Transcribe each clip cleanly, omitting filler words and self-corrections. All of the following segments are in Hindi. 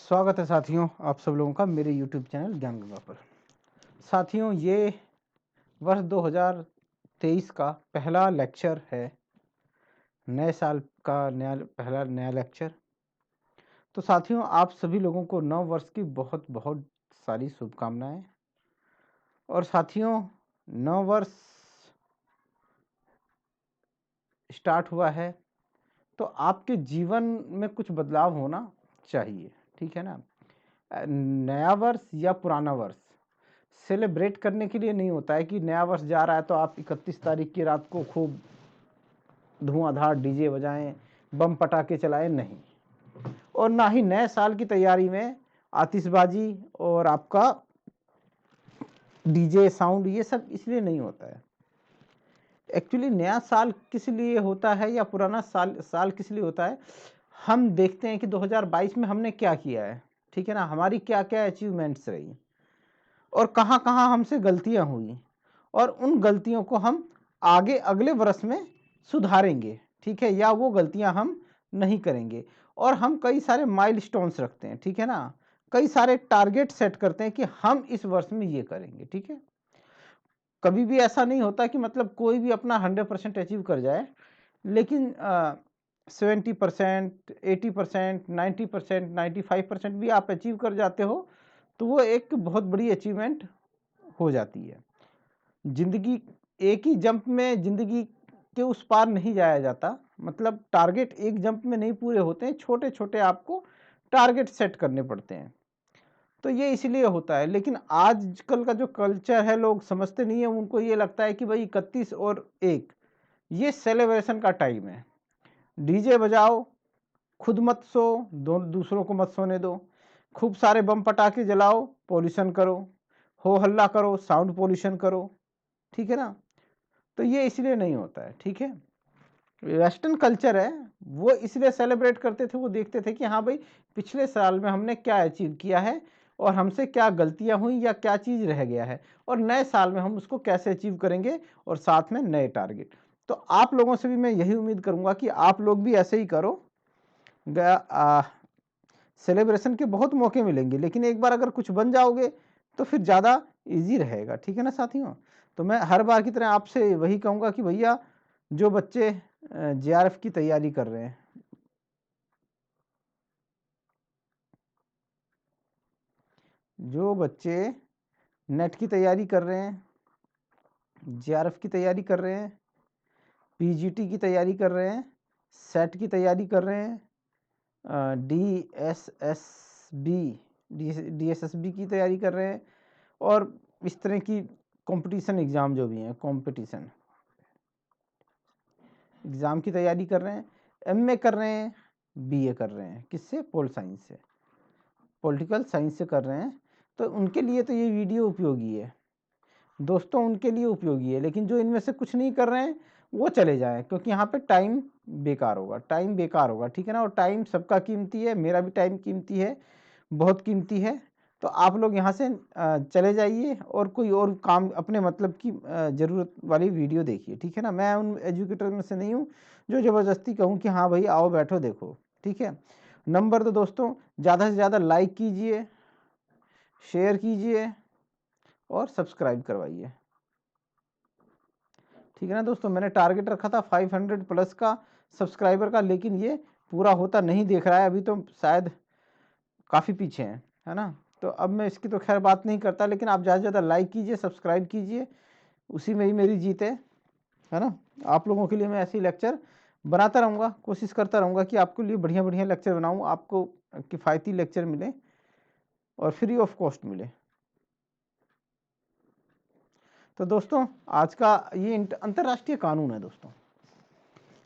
स्वागत है साथियों आप सब लोगों का मेरे YouTube चैनल ज्ञान गंगा पर। साथियों, ये वर्ष 2023 का पहला लेक्चर है, नए साल का पहला नया लेक्चर। तो साथियों, आप सभी लोगों को नव वर्ष की बहुत बहुत सारी शुभकामनाएं। और साथियों, नव वर्ष स्टार्ट हुआ है तो आपके जीवन में कुछ बदलाव होना चाहिए, ठीक है ना। नया वर्ष या पुराना वर्ष सेलिब्रेट करने के लिए नहीं होता है कि नया वर्ष जा रहा है तो आप 31 तारीख की रात को खूब धुआंधार डीजे बजाएं, बम पटाखे चलाएं, नहीं। और ना ही नए साल की तैयारी में आतिशबाजी और आपका डीजे साउंड ये सब इसलिए नहीं होता है। एक्चुअली नया साल किस लिए होता है या पुराना साल किस लिए होता है, हम देखते हैं कि 2022 में हमने क्या किया है, ठीक है ना। हमारी क्या क्या अचीवमेंट्स रही और कहाँ कहाँ हमसे गलतियाँ हुई, और उन गलतियों को हम आगे अगले वर्ष में सुधारेंगे, ठीक है, या वो गलतियाँ हम नहीं करेंगे। और हम कई सारे माइलस्टोन्स रखते हैं, ठीक है ना, कई सारे टारगेट सेट करते हैं कि हम इस वर्ष में ये करेंगे, ठीक है। कभी भी ऐसा नहीं होता कि मतलब कोई भी अपना 100% अचीव कर जाए, लेकिन 70%, 80%, 90%, 95% भी आप अचीव कर जाते हो तो वो एक बहुत बड़ी अचीवमेंट हो जाती है। जिंदगी एक ही जंप में जिंदगी के उस पार नहीं जाया जाता, मतलब टारगेट एक जंप में नहीं पूरे होते हैं, छोटे छोटे आपको टारगेट सेट करने पड़ते हैं। तो ये इसलिए होता है। लेकिन आजकल का जो कल्चर है, लोग समझते नहीं है, उनको ये लगता है कि भाई 31 और 1 ये सेलिब्रेशन का टाइम है, डीजे बजाओ, खुद मत सो, दूसरों को मत सोने दो, खूब सारे बम पटाखे जलाओ, पॉल्यूशन करो, हो हल्ला करो, साउंड पॉल्यूशन करो, ठीक है ना। तो ये इसलिए नहीं होता है, ठीक है। वेस्टर्न कल्चर है, वो इसलिए सेलिब्रेट करते थे, वो देखते थे कि हाँ भाई पिछले साल में हमने क्या अचीव किया है और हमसे क्या गलतियां हुई या क्या चीज़ रह गया है, और नए साल में हम उसको कैसे अचीव करेंगे, और साथ में नए टारगेट। तो आप लोगों से भी मैं यही उम्मीद करूंगा कि आप लोग भी ऐसे ही करो। सेलिब्रेशन के बहुत मौके मिलेंगे, लेकिन एक बार अगर कुछ बन जाओगे तो फिर ज़्यादा इजी रहेगा, ठीक है ना साथियों। तो मैं हर बार की तरह आपसे वही कहूँगा कि भैया, जो बच्चे जेआरएफ की तैयारी कर रहे हैं, जो बच्चे नेट की तैयारी कर रहे हैं, जेआरएफ की तैयारी कर रहे हैं, पीजीटी की तैयारी कर रहे हैं, सेट की तैयारी कर रहे हैं, डीएसएसबी की तैयारी कर रहे हैं, और इस तरह की कंपटीशन एग्ज़ाम जो भी हैं, कंपटीशन एग्ज़ाम की तैयारी कर रहे हैं, एमए कर रहे हैं, बीए कर रहे हैं, किससे, पोल साइंस से, पॉलिटिकल साइंस से कर रहे हैं, तो उनके लिए तो ये वीडियो उपयोगी है दोस्तों, उनके लिए उपयोगी है। लेकिन जो इनमें से कुछ नहीं कर रहे हैं वो चले जाएं, क्योंकि यहाँ पे टाइम बेकार होगा, टाइम बेकार होगा, ठीक है ना। और टाइम सबका कीमती है, मेरा भी टाइम कीमती है, बहुत कीमती है। तो आप लोग यहाँ से चले जाइए और कोई और काम, अपने मतलब की ज़रूरत वाली वीडियो देखिए, ठीक है ना। मैं उन एजुकेटर में से नहीं हूँ जो ज़बरदस्ती कहूँ कि हाँ भाई आओ बैठो देखो, ठीक है। नंबर तो दोस्तों ज़्यादा से ज़्यादा लाइक कीजिए, शेयर कीजिए और सब्सक्राइब करवाइए, ठीक है ना दोस्तों। मैंने टारगेट रखा था 500 प्लस का सब्सक्राइबर का, लेकिन ये पूरा होता नहीं देख रहा है, अभी तो शायद काफ़ी पीछे हैं, है ना। तो अब मैं इसकी तो खैर बात नहीं करता, लेकिन आप ज़्यादा से ज़्यादा लाइक कीजिए, सब्सक्राइब कीजिए, उसी में ही मेरी जीत है ना। आप लोगों के लिए मैं ऐसे ही लेक्चर बनाता रहूँगा, कोशिश करता रहूँगा कि आपके लिए बढ़िया बढ़िया लेक्चर बनाऊँ, आपको किफ़ायती लेक्चर मिले और फ्री ऑफ कॉस्ट मिले। तो दोस्तों, आज का ये अंतर्राष्ट्रीय कानून है दोस्तों।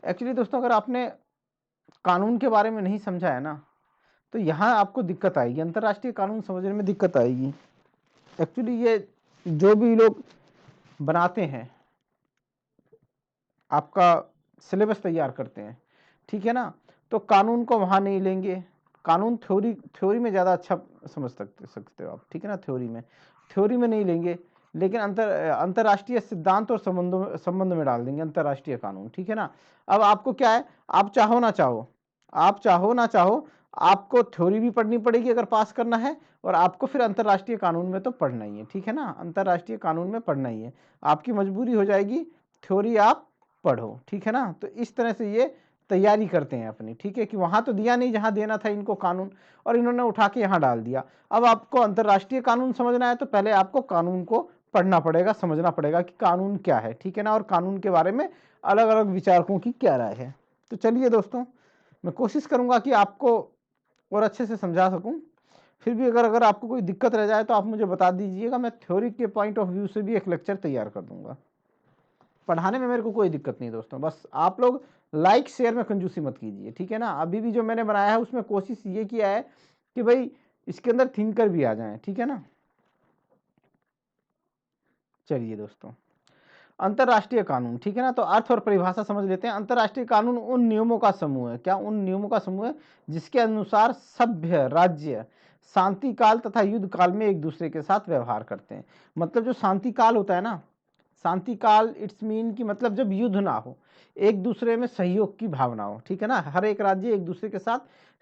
एक्चुअली दोस्तों, अगर आपने कानून के बारे में नहीं समझा है ना, तो यहाँ आपको दिक्कत आएगी, अंतर्राष्ट्रीय कानून समझने में दिक्कत आएगी। एक्चुअली ये जो भी लोग बनाते हैं, आपका सिलेबस तैयार करते हैं, ठीक है ना, तो कानून को वहाँ नहीं लेंगे। कानून थ्योरी में ज़्यादा अच्छा समझ सकते हो आप, ठीक है ना, थ्योरी में नहीं लेंगे, लेकिन अंतर्राष्ट्रीय सिद्धांत और संबंध में डाल देंगे अंतर्राष्ट्रीय कानून, ठीक है ना। अब आपको क्या है, आप चाहो ना चाहो आपको थ्योरी भी पढ़नी पड़ेगी अगर पास करना है, और आपको फिर अंतर्राष्ट्रीय कानून में तो पढ़ना ही है, ठीक है ना, अंतर्राष्ट्रीय कानून में पढ़ना ही है, आपकी मजबूरी हो जाएगी थ्योरी आप पढ़ो, ठीक है ना। तो इस तरह से ये तैयारी करते हैं अपनी, ठीक है, कि वहां तो दिया नहीं जहां देना था इनको कानून, और इन्होंने उठा के यहाँ डाल दिया। अब आपको अंतर्राष्ट्रीय कानून समझना है तो पहले आपको कानून को पढ़ना पड़ेगा, समझना पड़ेगा कि कानून क्या है, ठीक है ना, और कानून के बारे में अलग अलग विचारकों की क्या राय है। तो चलिए दोस्तों, मैं कोशिश करूंगा कि आपको और अच्छे से समझा सकूं। फिर भी अगर आपको कोई दिक्कत रह जाए तो आप मुझे बता दीजिएगा, मैं थ्योरी के पॉइंट ऑफ व्यू से भी एक लेक्चर तैयार कर दूंगा। पढ़ाने में मेरे को कोई दिक्कत नहीं दोस्तों, बस आप लोग लाइक शेयर में कंजूसी मत कीजिए, ठीक है ना। अभी भी जो मैंने बनाया है उसमें कोशिश ये किया है कि भाई इसके अंदर थिंकर भी आ जाए, ठीक है ना। चलिए दोस्तों, अंतर्राष्ट्रीय कानून, ठीक है ना, तो अर्थ और परिभाषा समझ लेते हैं। अंतर्राष्ट्रीय कानून उन नियमों का समूह है, क्या, उन नियमों का समूह है जिसके अनुसार सभ्य राज्य शांति काल तथा युद्ध काल में एक दूसरे के साथ व्यवहार करते हैं। मतलब जो शांति काल होता है ना, शांति काल इट्स मीन कि मतलब जब युद्ध ना हो, एक दूसरे में सहयोग की भावना हो, ठीक है ना, हर एक राज्य एक दूसरे के साथ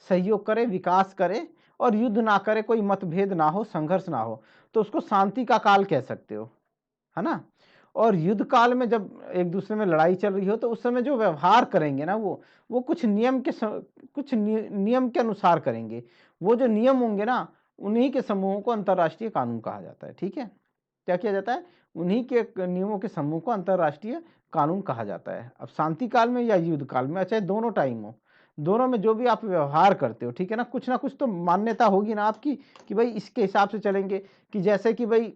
सहयोग करे, विकास करे, और युद्ध ना करे, कोई मतभेद ना हो, संघर्ष ना हो, तो उसको शांति का काल कह सकते हो, है ना। और युद्ध काल में जब एक दूसरे में लड़ाई चल रही हो तो उस समय जो व्यवहार करेंगे ना, वो कुछ नियम के अनुसार करेंगे। वो जो नियम होंगे ना, उन्हीं के समूहों को अंतर्राष्ट्रीय कानून कहा जाता है, ठीक है। क्या किया जाता है, उन्हीं के नियमों के समूह को अंतर्राष्ट्रीय कानून कहा जाता है। अब शांति काल में या युद्ध काल में, चाहे दोनों टाइम हो, दोनों में जो भी आप व्यवहार करते हो, ठीक है ना कुछ तो मान्यता होगी ना आपकी कि भाई इसके हिसाब से चलेंगे। कि जैसे कि भाई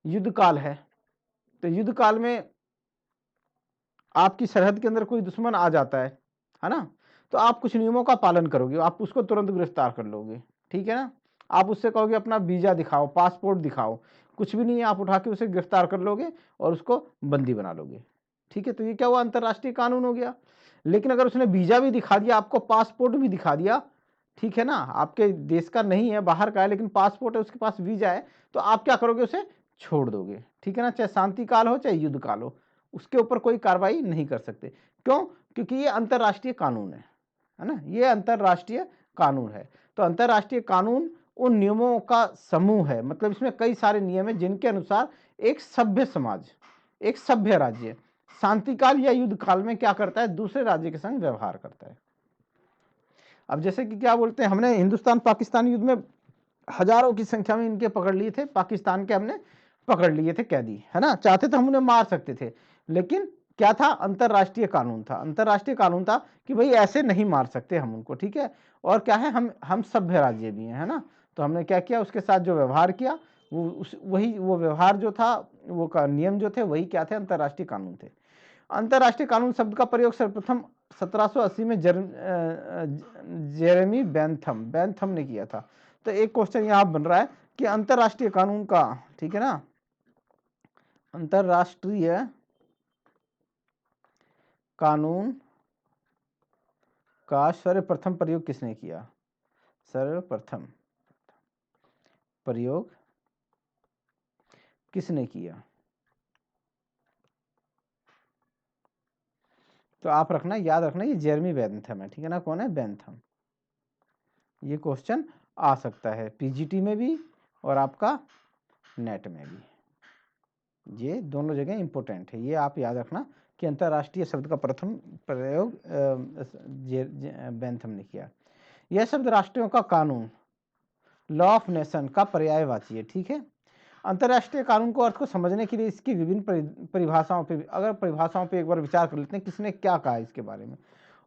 युद्ध काल है, तो युद्ध काल में आपकी सरहद के अंदर कोई दुश्मन आ जाता है ना, तो आप कुछ नियमों का पालन करोगे, आप उसको तुरंत गिरफ्तार कर लोगे, ठीक है ना। आप उससे कहोगे अपना वीजा दिखाओ, पासपोर्ट दिखाओ, कुछ भी नहीं है, आप उठा के उसे गिरफ्तार कर लोगे और उसको बंदी बना लोगे, ठीक है। तो ये क्या हुआ, अंतर्राष्ट्रीय कानून हो गया। लेकिन अगर उसने वीजा भी दिखा दिया, आपको पासपोर्ट भी दिखा दिया, ठीक है ना, आपके देश का नहीं है, बाहर का है, लेकिन पासपोर्ट है, उसके पास वीजा है, तो आप क्या करोगे, उसे छोड़ दोगे, ठीक है ना, चाहे शांति काल हो चाहे युद्ध काल हो, उसके ऊपर कोई कार्रवाई नहीं कर सकते। क्यों, क्योंकि ये अंतर्राष्ट्रीय कानून है ना, ये अंतर्राष्ट्रीय कानून है। तो अंतर्राष्ट्रीय कानून उन नियमों का समूह है, मतलब इसमें कई सारे नियम है जिनके अनुसार एक सभ्य समाज, एक सभ्य राज्य शांति काल या युद्ध काल में क्या करता है, दूसरे राज्य के संग व्यवहार करता है। अब जैसे कि क्या बोलते हैं, हमने हिंदुस्तान पाकिस्तान युद्ध में हजारों की संख्या में इनके पकड़ लिए थे, पाकिस्तान के हमने पकड़ लिए थे कैदी, है ना, चाहते तो हम उन्हें मार सकते थे, लेकिन क्या था, अंतर्राष्ट्रीय कानून था, अंतर्राष्ट्रीय कानून था कि भाई ऐसे नहीं मार सकते हम उनको, ठीक है। और क्या है, हम सभ्य राज्य भी हैं, है ना, तो हमने क्या किया, उसके साथ जो व्यवहार किया वो व्यवहार जो था, वो का नियम जो थे वही क्या थे, अंतर्राष्ट्रीय कानून थे। अंतर्राष्ट्रीय कानून शब्द का प्रयोग सर्वप्रथम 1780 में जेरेमी बेंथम ने किया था। तो एक क्वेश्चन यहां बन रहा है कि अंतर्राष्ट्रीय कानून का, ठीक है ना, अंतर्राष्ट्रीय कानून का सर्वप्रथम प्रयोग किसने किया, सर्वप्रथम प्रयोग किसने किया। तो आप रखना, याद रखना, ये जेरेमी बेंथम है, ठीक है ना, कौन है, बेंथम। ये क्वेश्चन आ सकता है पीजीटी में भी और आपका नेट में भी, ये दोनों जगह इंपॉर्टेंट है, ये आप याद रखना कि अंतर्राष्ट्रीय शब्द का प्रथम प्रयोग बेंथम ने किया। यह शब्द राष्ट्रों का कानून, लॉ ऑफ नेशन का पर्यायवाची है, ठीक है। अंतर्राष्ट्रीय कानून को अर्थ को समझने के लिए इसकी विभिन्न परिभाषाओं पे, अगर परिभाषाओं पे एक बार विचार कर लेते हैं, किसने क्या कहा इसके बारे में।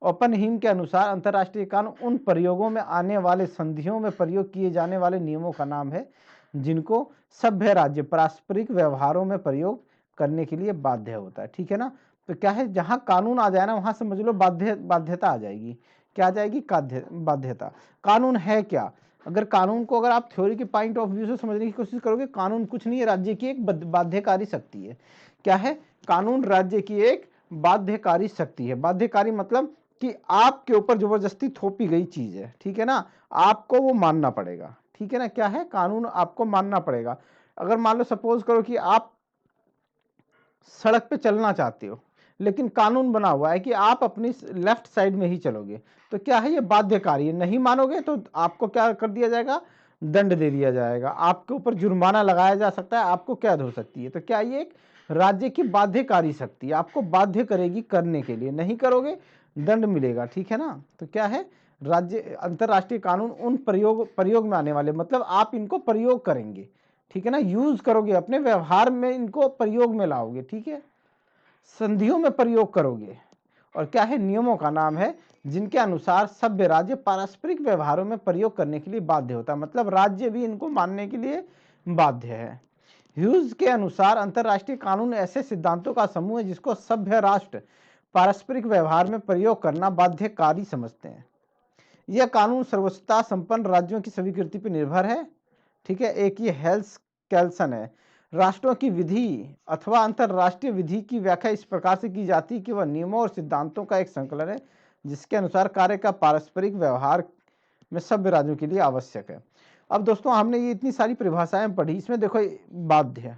ओपनहीम के अनुसार अंतर्राष्ट्रीय कानून उन प्रयोगों में आने वाले संधियों में प्रयोग किए जाने वाले नियमों का नाम है जिनको सभ्य राज्य पारस्परिक व्यवहारों में प्रयोग करने के लिए बाध्य होता है, ठीक है ना। तो क्या है, जहां कानून आ जाए ना, वहां समझ लो बाध्यता आ जाएगी। क्या आ जाएगी, बाध्यता। कानून है क्या, अगर कानून को अगर आप थ्योरी के पॉइंट ऑफ व्यू से समझने की कोशिश करोगे, कानून कुछ नहीं है, राज्य की एक बाध्यकारी शक्ति है। क्या है, कानून राज्य की एक बाध्यकारी शक्ति है। बाध्यकारी मतलब कि आपके ऊपर जबरदस्ती थोपी गई चीज है, ठीक है ना, आपको वो मानना पड़ेगा, ठीक है ना। क्या है, कानून आपको मानना पड़ेगा। अगर मान लो सपोज करो कि आप सड़क पे चलना चाहते हो, लेकिन कानून बना हुआ है कि आप अपनी लेफ्ट साइड में ही चलोगे, तो क्या है, ये बाध्यकारी है। नहीं मानोगे तो आपको क्या कर दिया जाएगा, दंड दे दिया जाएगा, आपके ऊपर जुर्माना लगाया जा सकता है, आपको कैद हो सकती है। तो क्या ये एक राज्य की बाध्यकारी शक्ति है, आपको बाध्य करेगी करने के लिए, नहीं करोगे दंड मिलेगा, ठीक है ना। तो क्या है, राज्य अंतरराष्ट्रीय कानून उन प्रयोग में आने वाले, मतलब आप इनको प्रयोग करेंगे, ठीक है ना, यूज करोगे, अपने व्यवहार में इनको प्रयोग में लाओगे, ठीक है, संधियों में प्रयोग करोगे। और क्या है, नियमों का नाम है जिनके अनुसार सभ्य राज्य पारस्परिक व्यवहारों में प्रयोग करने के लिए बाध्य होता है, मतलब राज्य भी इनको मानने के लिए बाध्य है। ह्यूज के अनुसार अंतरराष्ट्रीय कानून ऐसे सिद्धांतों का समूह है जिसको सभ्य राष्ट्र पारस्परिक व्यवहार में प्रयोग करना बाध्यकारी समझते हैं। यह कानून सर्वोच्चता संपन्न राज्यों की स्वीकृति पर निर्भर है, ठीक है। एक ये हेल्स कैल्सन है, राष्ट्रों की विधि अथवा अंतरराष्ट्रीय विधि की व्याख्या इस प्रकार से की जाती है कि वह नियमों और सिद्धांतों का एक संकलन है जिसके अनुसार कार्य का पारस्परिक व्यवहार में सभ्य राज्यों के लिए आवश्यक है। अब दोस्तों हमने ये इतनी सारी परिभाषाएं पढ़ी, इसमें देखो बाध्य,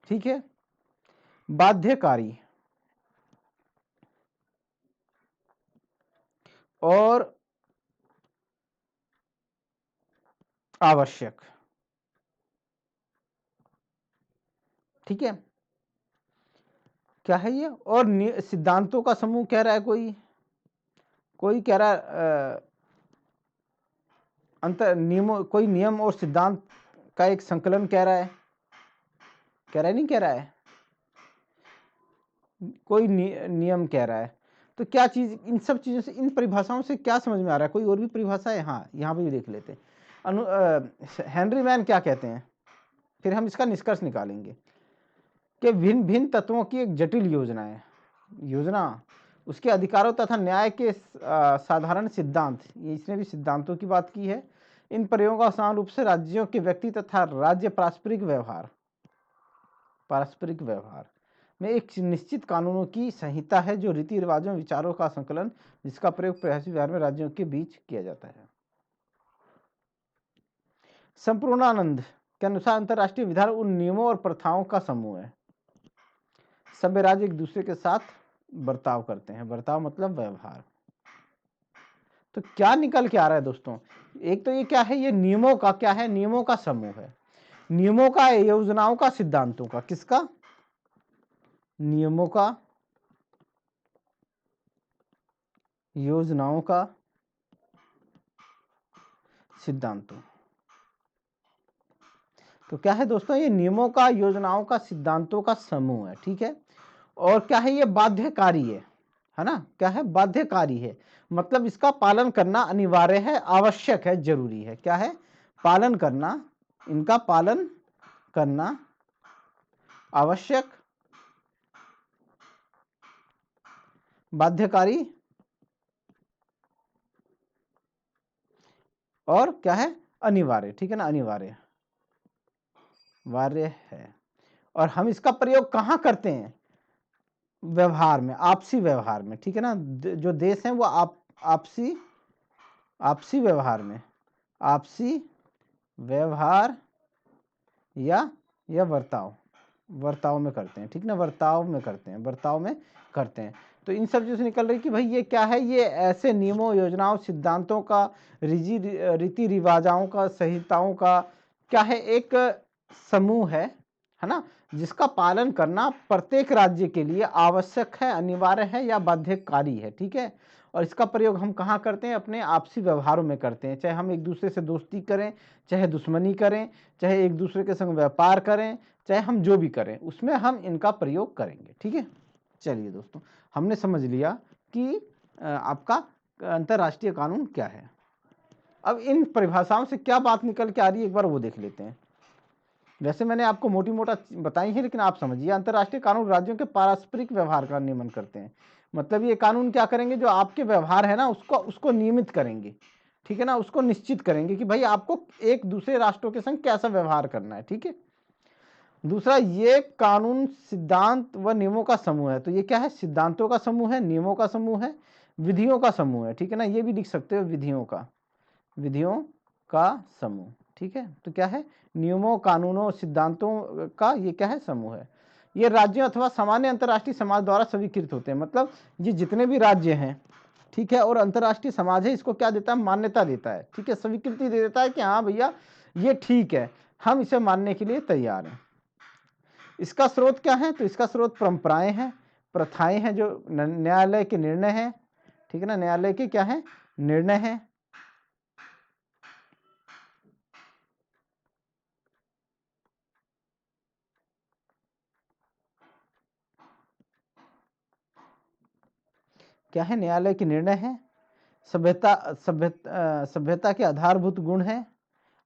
ठीक है, बाध्यकारी और आवश्यक, ठीक है, क्या है ये। और सिद्धांतों का समूह कह रहा है कोई कह रहा है अंतर नियमों, कोई नियम और सिद्धांत का एक संकलन कह रहा है, नहीं कह रहा है, कोई नियम कह रहा है। तो क्या चीज, इन सब चीजों से, इन परिभाषाओं से क्या समझ में आ रहा है, कोई और भी परिभाषा है, हाँ यहाँ पे भी देख लेते हैं। हेनरी मैन क्या कहते हैं, फिर हम इसका निष्कर्ष निकालेंगे कि भिन्न भिन्न तत्वों की एक जटिल योजना है, उसके अधिकारों तथा न्याय के साधारण सिद्धांत, ये इसने भी सिद्धांतों की बात की है। इन प्रयोगों का समान रूप से राज्यों के व्यक्ति तथा राज्य पारस्परिक व्यवहार में एक निश्चित कानूनों की संहिता है जो रीति रिवाजों विचारों का संकलन जिसका प्रयोग प्रयासी व्यवहार में राज्यों के बीच किया जाता है। संपूर्णानंद के अनुसार अंतरराष्ट्रीय विधान उन नियमों और प्रथाओं का समूह है। सभ्य राज्य एक दूसरे के साथ बर्ताव करते हैं, बर्ताव मतलब व्यवहार। तो क्या निकल के आ रहा है दोस्तों, एक तो ये क्या है, ये नियमों का क्या है, नियमों का समूह है, नियमों का, योजनाओं का, सिद्धांतों का, किसका, नियमों का, योजनाओं का, सिद्धांतों। तो क्या है दोस्तों, ये नियमों का, योजनाओं का, सिद्धांतों का समूह है, ठीक है। और क्या है, ये बाध्यकारी है ना, क्या है, बाध्यकारी है, मतलब इसका पालन करना अनिवार्य है, आवश्यक है, जरूरी है। क्या है, पालन करना, इनका पालन करना आवश्यक, बाध्यकारी और क्या है, अनिवार्य, ठीक है ना, अनिवार्य है। और हम इसका प्रयोग कहाँ करते हैं, व्यवहार में, आपसी व्यवहार में, ठीक है ना। जो देश हैं वो आपसी व्यवहार में, आपसी व्यवहार या वर्ताव में करते हैं, ठीक ना, वर्ताव में करते हैं। तो इन सब चीजों से निकल रही कि भाई ये क्या है, ये ऐसे नियमों, योजनाओं, सिद्धांतों का, रीति रिवाजों का, संहिताओं का क्या है, एक समूह है ना, जिसका पालन करना प्रत्येक राज्य के लिए आवश्यक है, अनिवार्य है या बाध्यकारी है, ठीक है। और इसका प्रयोग हम कहाँ करते हैं, अपने आपसी व्यवहारों में करते हैं, चाहे हम एक दूसरे से दोस्ती करें, चाहे दुश्मनी करें, चाहे एक दूसरे के संग व्यापार करें, चाहे हम जो भी करें, उसमें हम इनका प्रयोग करेंगे, ठीक है। चलिए दोस्तों, हमने समझ लिया कि आपका अंतरराष्ट्रीय कानून क्या है। अब इन परिभाषाओं से क्या बात निकल के आ रही है, एक बार वो देख लेते हैं। वैसे मैंने आपको मोटी मोटा बताई है, लेकिन आप समझिए, अंतरराष्ट्रीय कानून राज्यों के पारस्परिक व्यवहार का नियमन करते हैं, मतलब ये कानून क्या करेंगे, जो आपके व्यवहार है ना, उसको नियमित करेंगे, ठीक है ना, उसको निश्चित करेंगे कि भाई आपको एक दूसरे राष्ट्रों के संग कैसा व्यवहार करना है, ठीक है। दूसरा, ये कानून सिद्धांत व नियमों का समूह है। तो ये क्या है, सिद्धांतों का समूह है, नियमों का समूह है, विधियों का समूह है, ठीक है ना, ये भी लिख सकते हो, विधियों का समूह, ठीक है। तो क्या है, नियमों, कानूनों, सिद्धांतों का ये क्या है, समूह है। ये राज्यों अथवा सामान्य अंतर्राष्ट्रीय समाज द्वारा स्वीकृत होते हैं। मतलब ये जितने भी राज्य हैं, ठीक है, और अंतर्राष्ट्रीय समाज है, इसको क्या देता है, मान्यता देता है, ठीक है, स्वीकृति दे देता है कि हाँ भैया ये ठीक है, हम इसे मानने के लिए तैयार हैं। इसका स्रोत क्या है, तो इसका स्रोत परंपराएं हैं, प्रथाएं हैं, जो न्यायालय के निर्णय हैं, ठीक है ना, न्यायालय के क्या है, निर्णय हैं। क्या है, न्यायालय के निर्णय है, सभ्यता के आधारभूत गुण है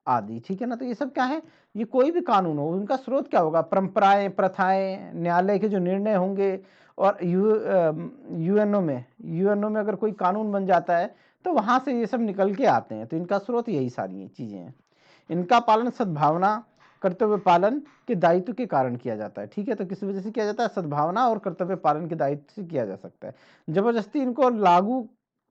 आदि, ठीक है ना। तो ये सब क्या है, ये कोई भी कानून हो, उनका स्रोत क्या होगा, परंपराएं, प्रथाएं, न्यायालय के जो निर्णय होंगे। और यूएनओ में अगर कोई कानून बन जाता है तो वहां से ये सब निकल के आते हैं। तो इनका स्रोत यही सारी चीजें हैं। इनका पालन सद्भावना, कर्तव्य पालन के दायित्व के कारण किया जाता है, ठीक है। तो किस वजह से किया जाता है, सद्भावना और कर्तव्य पालन के दायित्व से किया जा सकता है। जबरदस्ती इनको लागू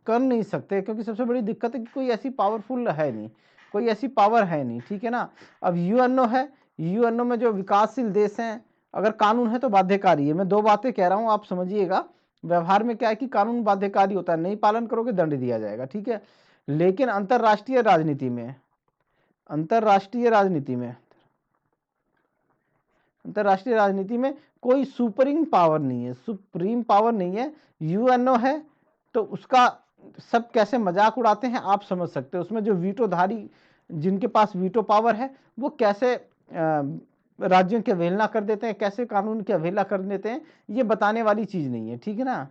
कर नहीं सकते, क्योंकि सबसे बड़ी दिक्कत है कि कोई ऐसी पावरफुल है नहीं, कोई ऐसी पावर है नहीं, ठीक है ना। अब यूएनओ है, यूएनओ में जो विकासशील देश हैं, अगर कानून है तो बाध्यकारी है। मैं दो बातें कह रहा हूं, आप समझिएगा। व्यवहार में क्या है कि कानून बाध्यकारी होता है, नहीं पालन करोगे दंड दिया जाएगा, ठीक है। लेकिन अंतरराष्ट्रीय राजनीति में कोई सुप्रीम पावर नहीं है, यूएनओ है। तो उसका सब कैसे मजाक उड़ाते हैं आप समझ सकते हो। उसमें जो वीटोधारी, जिनके पास वीटो पावर है, वो कैसे राज्यों की अवहेलना कर देते हैं, कैसे कानून की अवहेलना कर देते हैं, ये बताने वाली चीज नहीं है, ठीक है ना।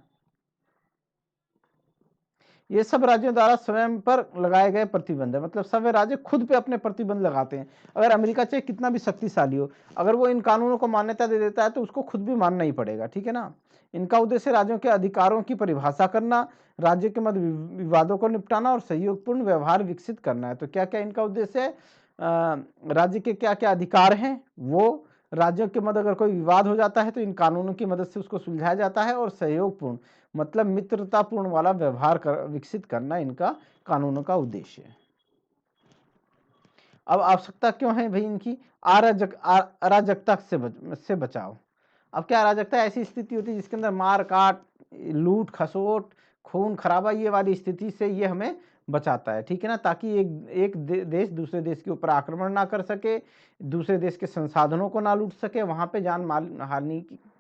ये सब राज्यों द्वारा स्वयं पर लगाए गए प्रतिबंध है। मतलब सब राज्य खुद पे अपने प्रतिबंध लगाते हैं। अगर अमेरिका चाहे कितना भी शक्तिशाली हो, अगर वो इन कानूनों को मान्यता दे देता है तो उसको खुद भी मानना ही पड़ेगा, ठीक है ना। इनका उद्देश्य राज्यों के अधिकारों की परिभाषा करना, राज्य के मध्य विवादों को निपटाना और सहयोगपूर्ण व्यवहार विकसित करना है। तो क्या क्या इनका उद्देश्य है, राज्य के क्या क्या अधिकार हैं, वो राज्यों के मध्य अगर कोई विवाद हो जाता है तो इन कानूनों की मदद से उसको सुलझाया जाता है। और सहयोगपूर्ण मतलब मित्रतापूर्ण वाला व्यवहार विकसित करना इनका कानूनों का उद्देश्य है। अब आवश्यकता क्यों है भाई इनकी, अराजकता से बचाव। अब क्या अराजकता, ऐसी स्थिति होती है जिसके अंदर मार काट, लूट खसोट, खून खराबा, ये वाली स्थिति से ये हमें बचाता है, ठीक है ना। ताकि एक देश दूसरे देश के ऊपर आक्रमण ना कर सके, दूसरे देश के संसाधनों को ना लूट सके, वहां पे जान माल हानि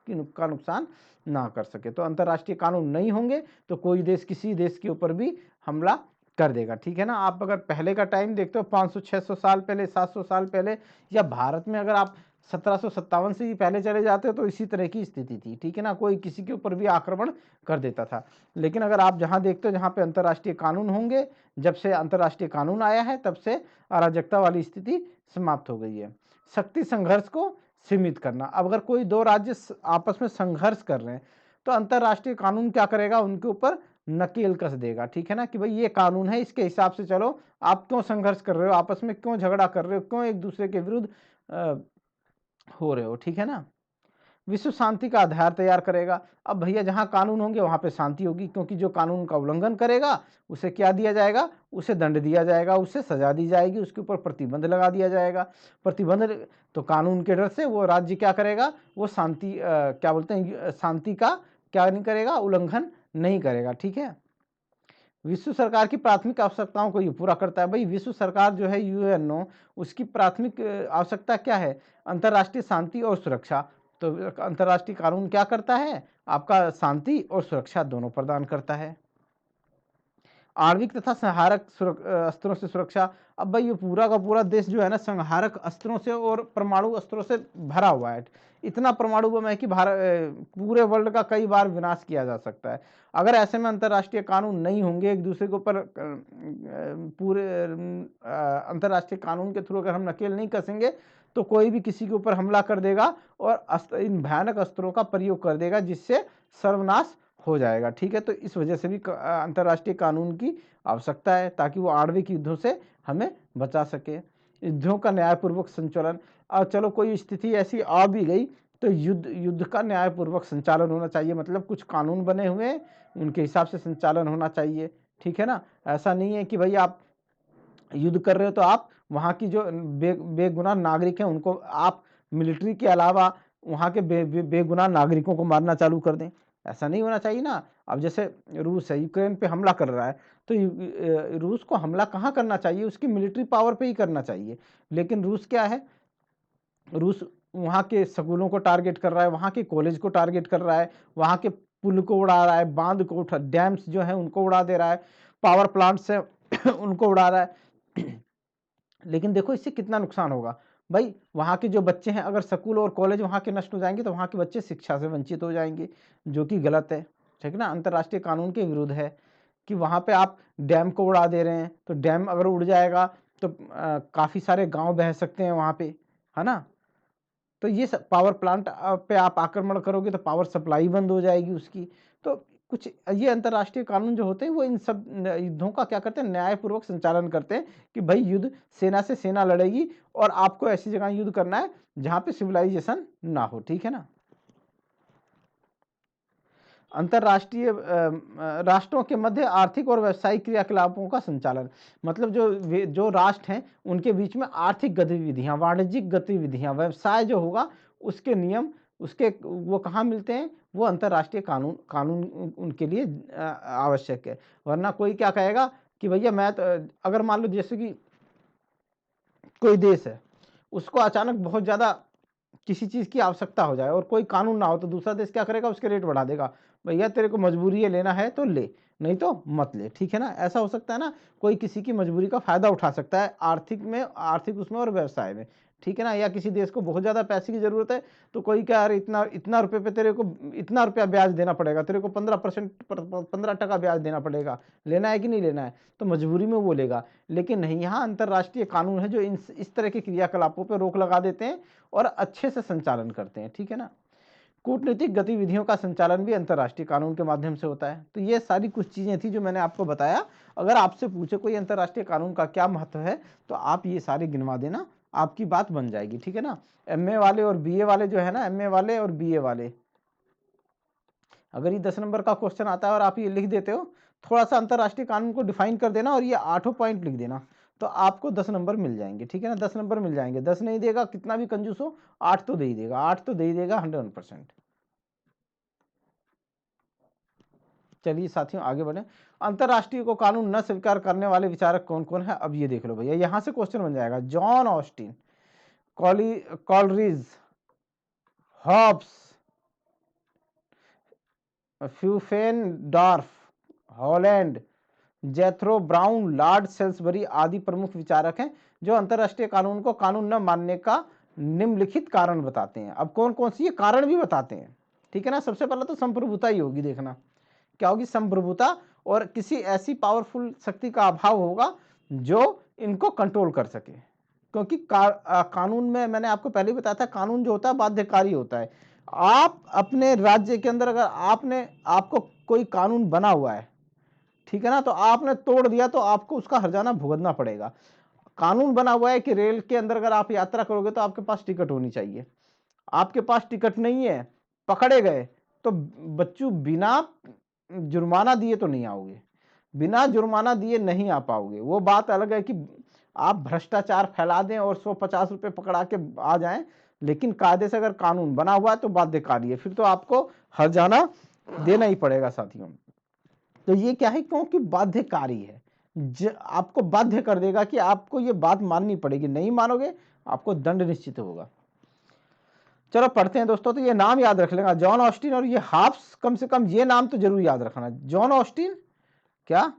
का नुकसान ना कर सके। तो अंतर्राष्ट्रीय कानून नहीं होंगे तो कोई देश किसी देश के ऊपर भी हमला कर देगा, ठीक है ना। आप अगर पहले का टाइम देखते हो, 500-600 साल पहले, 700 साल पहले, या भारत में अगर आप 1757 से ही पहले चले जाते हो तो इसी तरह की स्थिति थी, ठीक है ना। कोई किसी के ऊपर भी आक्रमण कर देता था। लेकिन अगर आप जहां देखते हो जहां पे अंतर्राष्ट्रीय कानून होंगे, जब से अंतर्राष्ट्रीय कानून आया है तब से अराजकता वाली स्थिति समाप्त हो गई है। शक्ति संघर्ष को सीमित करना। अब अगर कोई दो राज्य आपस में संघर्ष कर रहे हैं तो अंतर्राष्ट्रीय कानून क्या करेगा, उनके ऊपर नकेल कस देगा, ठीक है ना, कि भाई ये कानून है, इसके हिसाब से चलो। आप क्यों संघर्ष कर रहे हो, आपस में क्यों झगड़ा कर रहे हो, क्यों एक दूसरे के विरुद्ध हो रहे हो, ठीक है ना। विश्व शांति का आधार तैयार करेगा। अब भैया जहां कानून होंगे वहां पे शांति होगी, क्योंकि जो कानून का उल्लंघन करेगा उसे क्या दिया जाएगा, उसे दंड दिया जाएगा, उसे सजा दी जाएगी, उसके ऊपर प्रतिबंध लगा दिया जाएगा। प्रतिबंध तो कानून के डर से वो राज्य क्या करेगा, वो शांति क्या बोलते हैं, शांति का क्या नहीं करेगा, उल्लंघन नहीं करेगा, ठीक है। विश्व सरकार की प्राथमिक आवश्यकताओं को ये पूरा करता है। भाई विश्व सरकार जो है यूएनओ, उसकी प्राथमिक आवश्यकता क्या है, अंतर्राष्ट्रीय शांति और सुरक्षा। तो अंतर्राष्ट्रीय कानून क्या करता है, आपका शांति और सुरक्षा दोनों प्रदान करता है। आणविक तथा संहारक अस्त्रों से सुरक्षा। अब भाई ये पूरा का पूरा देश जो है ना, संहारक अस्त्रों से और परमाणु अस्त्रों से भरा हुआ है। इतना परमाणु बम है कि पूरे वर्ल्ड का कई बार विनाश किया जा सकता है। अगर ऐसे में अंतर्राष्ट्रीय कानून नहीं होंगे, एक दूसरे के ऊपर पूरे अंतर्राष्ट्रीय कानून के थ्रू अगर हम नकेल नहीं कसेंगे तो कोई भी किसी के ऊपर हमला कर देगा और इन भयानक अस्त्रों का प्रयोग कर देगा, जिससे सर्वनाश हो जाएगा, ठीक है। तो इस वजह से भी अंतर्राष्ट्रीय कानून की आवश्यकता है, ताकि वो आणविक युद्धों से हमें बचा सके। युद्धों का न्यायपूर्वक संचालन। और चलो कोई स्थिति ऐसी आ भी गई तो युद्ध का न्यायपूर्वक संचालन होना चाहिए। मतलब कुछ कानून बने हुए हैं, उनके हिसाब से संचालन होना चाहिए, ठीक है ना। ऐसा नहीं है कि भाई आप युद्ध कर रहे हो तो आप वहां की जो बेगुनाह नागरिक हैं उनको आप मिलिट्री के अलावा वहाँ के बेगुनाह नागरिकों को मारना चालू कर दें। ऐसा नहीं होना चाहिए ना। अब जैसे रूस है, यूक्रेन पे हमला कर रहा है, तो रूस को हमला कहाँ करना चाहिए, उसकी मिलिट्री पावर पे ही करना चाहिए। लेकिन रूस क्या है, रूस वहाँ के स्कूलों को टारगेट कर रहा है, वहाँ के कॉलेज को टारगेट कर रहा है, वहाँ के पुल को उड़ा रहा है, बांध को, डैम्स जो है उनको उड़ा दे रहा है, पावर प्लांट्स है उनको उड़ा रहा है। लेकिन देखो इससे कितना नुकसान होगा भाई। वहाँ के जो बच्चे हैं, अगर स्कूल और कॉलेज वहाँ के नष्ट हो जाएंगे तो वहाँ के बच्चे शिक्षा से वंचित हो जाएंगे, जो कि गलत है, ठीक ना, अंतर्राष्ट्रीय कानून के विरुद्ध है कि वहाँ पे आप डैम को उड़ा दे रहे हैं। तो डैम अगर उड़ जाएगा तो काफ़ी सारे गांव बह सकते हैं वहाँ पे, है ना। तो ये पावर प्लांट पे आप आक्रमण करोगे तो पावर सप्लाई बंद हो जाएगी उसकी। तो कुछ ये अंतर्राष्ट्रीय कानून जो होते हैं वो इन सब युद्धों का क्या करते हैं, न्यायपूर्वक संचालन करते हैं कि भाई युद्ध सेना से सेना लड़ेगी और आपको ऐसी जगह युद्ध करना है जहां पे सिविलाइजेशन ना हो, ठीक है ना। अंतर्राष्ट्रीय राष्ट्रों के मध्य आर्थिक और व्यावसायिक क्रियाकलापों का संचालन, मतलब जो राष्ट्र हैं उनके बीच में आर्थिक गतिविधियां, वाणिज्यिक गतिविधियां, व्यवसाय जो होगा उसके नियम, उसके वो कहाँ मिलते हैं, वो अंतर्राष्ट्रीय कानून उनके लिए आवश्यक है। वरना कोई क्या कहेगा कि भैया मैं तो, अगर मान लो जैसे कि कोई देश है, उसको अचानक बहुत ज्यादा किसी चीज की आवश्यकता हो जाए और कोई कानून ना हो, तो दूसरा देश क्या करेगा, उसके रेट बढ़ा देगा। भैया तेरे को मजबूरी है, लेना है तो ले, नहीं तो मत ले, ठीक है ना। ऐसा हो सकता है ना, कोई किसी की मजबूरी का फायदा उठा सकता है आर्थिक उसमें और व्यवसाय में, ठीक है ना। या किसी देश को बहुत ज्यादा पैसे की जरूरत है, तो कोई क्या, अरे इतना रुपए पे तेरे को इतना रुपया ब्याज देना पड़ेगा, तेरे को 15% 15% ब्याज देना पड़ेगा, लेना है कि नहीं लेना है, तो मजबूरी में वो लेगा। लेकिन नहीं, यहाँ अंतर्राष्ट्रीय कानून है जो इस तरह के क्रियाकलापों पर रोक लगा देते हैं और अच्छे से संचालन करते हैं, ठीक है ना। कूटनीतिक गतिविधियों का संचालन भी अंतर्राष्ट्रीय कानून के माध्यम से होता है। तो ये सारी कुछ चीजें थी जो मैंने आपको बताया। अगर आपसे पूछे कोई अंतर्राष्ट्रीय कानून का क्या महत्व है, तो आप ये सारे गिनवा देना, आपकी बात बन जाएगी, ठीक है ना। एमए वाले और बीए वाले जो है ना, एमए वाले और बीए वाले, अगर ये 10 नंबर का क्वेश्चन आता है और आप ये लिख देते हो, थोड़ा सा अंतर्राष्ट्रीय कानून को डिफाइन कर देना और ये 8 पॉइंट लिख देना, तो आपको 10 नंबर मिल जाएंगे, ठीक है ना। 10 नंबर मिल जाएंगे, 10 नहीं देगा कितना भी कंजूस हो, 8 तो दे ही देगा, 8 तो दे ही देगा 100%। चलिए साथियों आगे बढ़े। अंतर्राष्ट्रीय को कानून न स्वीकार करने वाले विचारक कौन कौन है, अब ये देख लो भैया, यहां से क्वेश्चन बन जाएगा। John Austin, Coleridge, Hobbes, Pufendorf, Holland, Jethro Brown, Lord Salisbury आदि प्रमुख विचारक हैं जो अंतर्राष्ट्रीय कानून को कानून न मानने का निम्नलिखित कारण बताते हैं। अब कौन कौन सी ये कारण भी बताते हैं, ठीक है ना। सबसे पहले तो संप्रभुता ही होगी, देखना क्या होगी, संप्रभुता, और किसी ऐसी पावरफुल शक्ति का अभाव होगा जो इनको कंट्रोल कर सके। क्योंकि कानून में मैंने आपको पहले ही बताया था, कानून जो होता है बाध्यकारी होता है। आप अपने राज्य के अंदर अगर आपको कोई कानून बना हुआ है, ठीक है ना, तो आपने तोड़ दिया तो आपको उसका हर्जाना भुगतना पड़ेगा। कानून बना हुआ है कि रेल के अंदर अगर आप यात्रा करोगे तो आपके पास टिकट होनी चाहिए, आपके पास टिकट नहीं है, पकड़े गए तो बच्चों बिना जुर्माना दिए तो नहीं आओगे, बिना जुर्माना दिए नहीं आ पाओगे। वो बात अलग है कि आप भ्रष्टाचार फैला दें और 150 रुपए पकड़ा के आ जाएं, लेकिन कायदे से अगर कानून बना हुआ है तो बाध्यकारी है, फिर तो आपको हर्जाना देना ही पड़ेगा साथियों। तो ये क्या है, क्योंकि बाध्यकारी है, आपको बाध्य कर देगा कि आपको ये बात माननी पड़ेगी, नहीं मानोगे आपको दंड निश्चित होगा। चलो पढ़ते हैं दोस्तों। तो ये नाम याद रख लेगा, जॉन ऑस्टिन और ये हॉब्स, कम से कम ये नाम तो जरूर याद रखना। जॉन ऑस्टिन, क्या,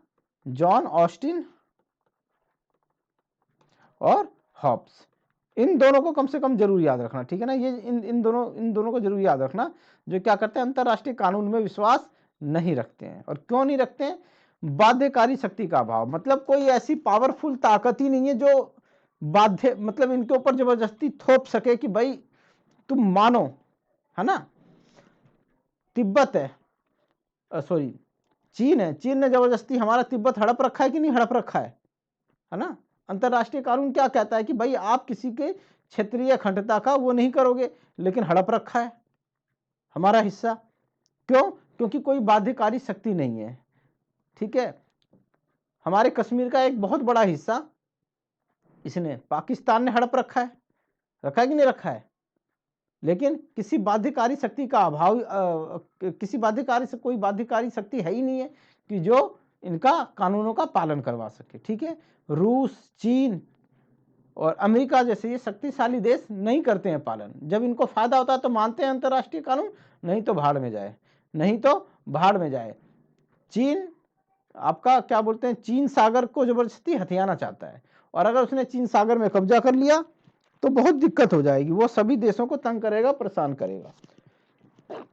जॉन ऑस्टिन और हॉब्स, इन दोनों को कम से कम जरूर याद रखना, ठीक है ना। ये इन दोनों को जरूर याद रखना, जो क्या करते हैं, अंतरराष्ट्रीय कानून में विश्वास नहीं रखते हैं। और क्यों नहीं रखते हैं, बाध्यकारी शक्ति का अभाव, मतलब कोई ऐसी पावरफुल ताकत ही नहीं है जो बाध्य, मतलब इनके ऊपर जबरदस्ती थोप सके कि भाई तुम मानो, है ना। तिब्बत है, सॉरी चीन है, चीन ने जबरदस्ती हमारा तिब्बत हड़प रखा है कि नहीं हड़प रखा है ना। अंतरराष्ट्रीय कानून क्या कहता है कि भाई आप किसी के क्षेत्रीय अखंडता का वो नहीं करोगे, लेकिन हड़प रखा है हमारा हिस्सा, क्यों, क्योंकि कोई बाध्यकारी शक्ति नहीं है, ठीक है। हमारे कश्मीर का एक बहुत बड़ा हिस्सा इसने पाकिस्तान ने हड़प रखा है कि नहीं रखा है, लेकिन किसी बाध्यकारी शक्ति का अभाव, किसी बाध्यकारी से कोई बाध्यकारी शक्ति है ही नहीं है कि जो इनका कानूनों का पालन करवा सके। ठीक है, रूस, चीन और अमेरिका जैसे ये शक्तिशाली देश नहीं करते हैं पालन। जब इनको फायदा होता है तो मानते हैं अंतर्राष्ट्रीय कानून, नहीं तो भाड़ में जाए, नहीं तो भाड़ में जाए। चीन आपका क्या बोलते हैं, चीन सागर को जबरदस्ती हथियाना चाहता है, और अगर उसने चीन सागर में कब्जा कर लिया तो बहुत दिक्कत हो जाएगी, वो सभी देशों को तंग करेगा, परेशान करेगा।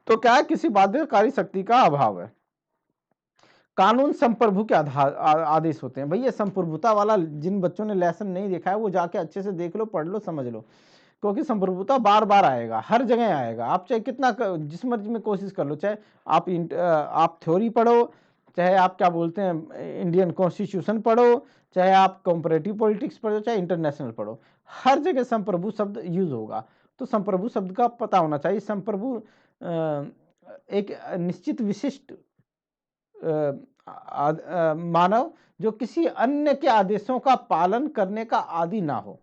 तो क्या है, किसी बाध्यकारी शक्ति का अभाव है। कानून संप्रभु के आदेश होते हैं। भैया संप्रभुता वाला जिन बच्चों ने लेसन नहीं देखा है वो जाके अच्छे से देख लो, पढ़ लो, समझ लो, क्योंकि संप्रभुता बार बार आएगा, हर जगह आएगा। आप चाहे कितना जिस मर्जी में कोशिश कर लो, चाहे आप थ्योरी पढ़ो, चाहे आप क्या बोलते हैं इंडियन कॉन्स्टिट्यूशन पढ़ो, चाहे आप कंपैरेटिव पॉलिटिक्स पढ़ो, चाहे इंटरनेशनल पढ़ो, हर जगह संप्रभु शब्द यूज होगा। तो संप्रभु शब्द का पता होना चाहिए। संप्रभु एक निश्चित विशिष्ट मानव जो किसी अन्य के आदेशों का पालन करने का आदी ना हो।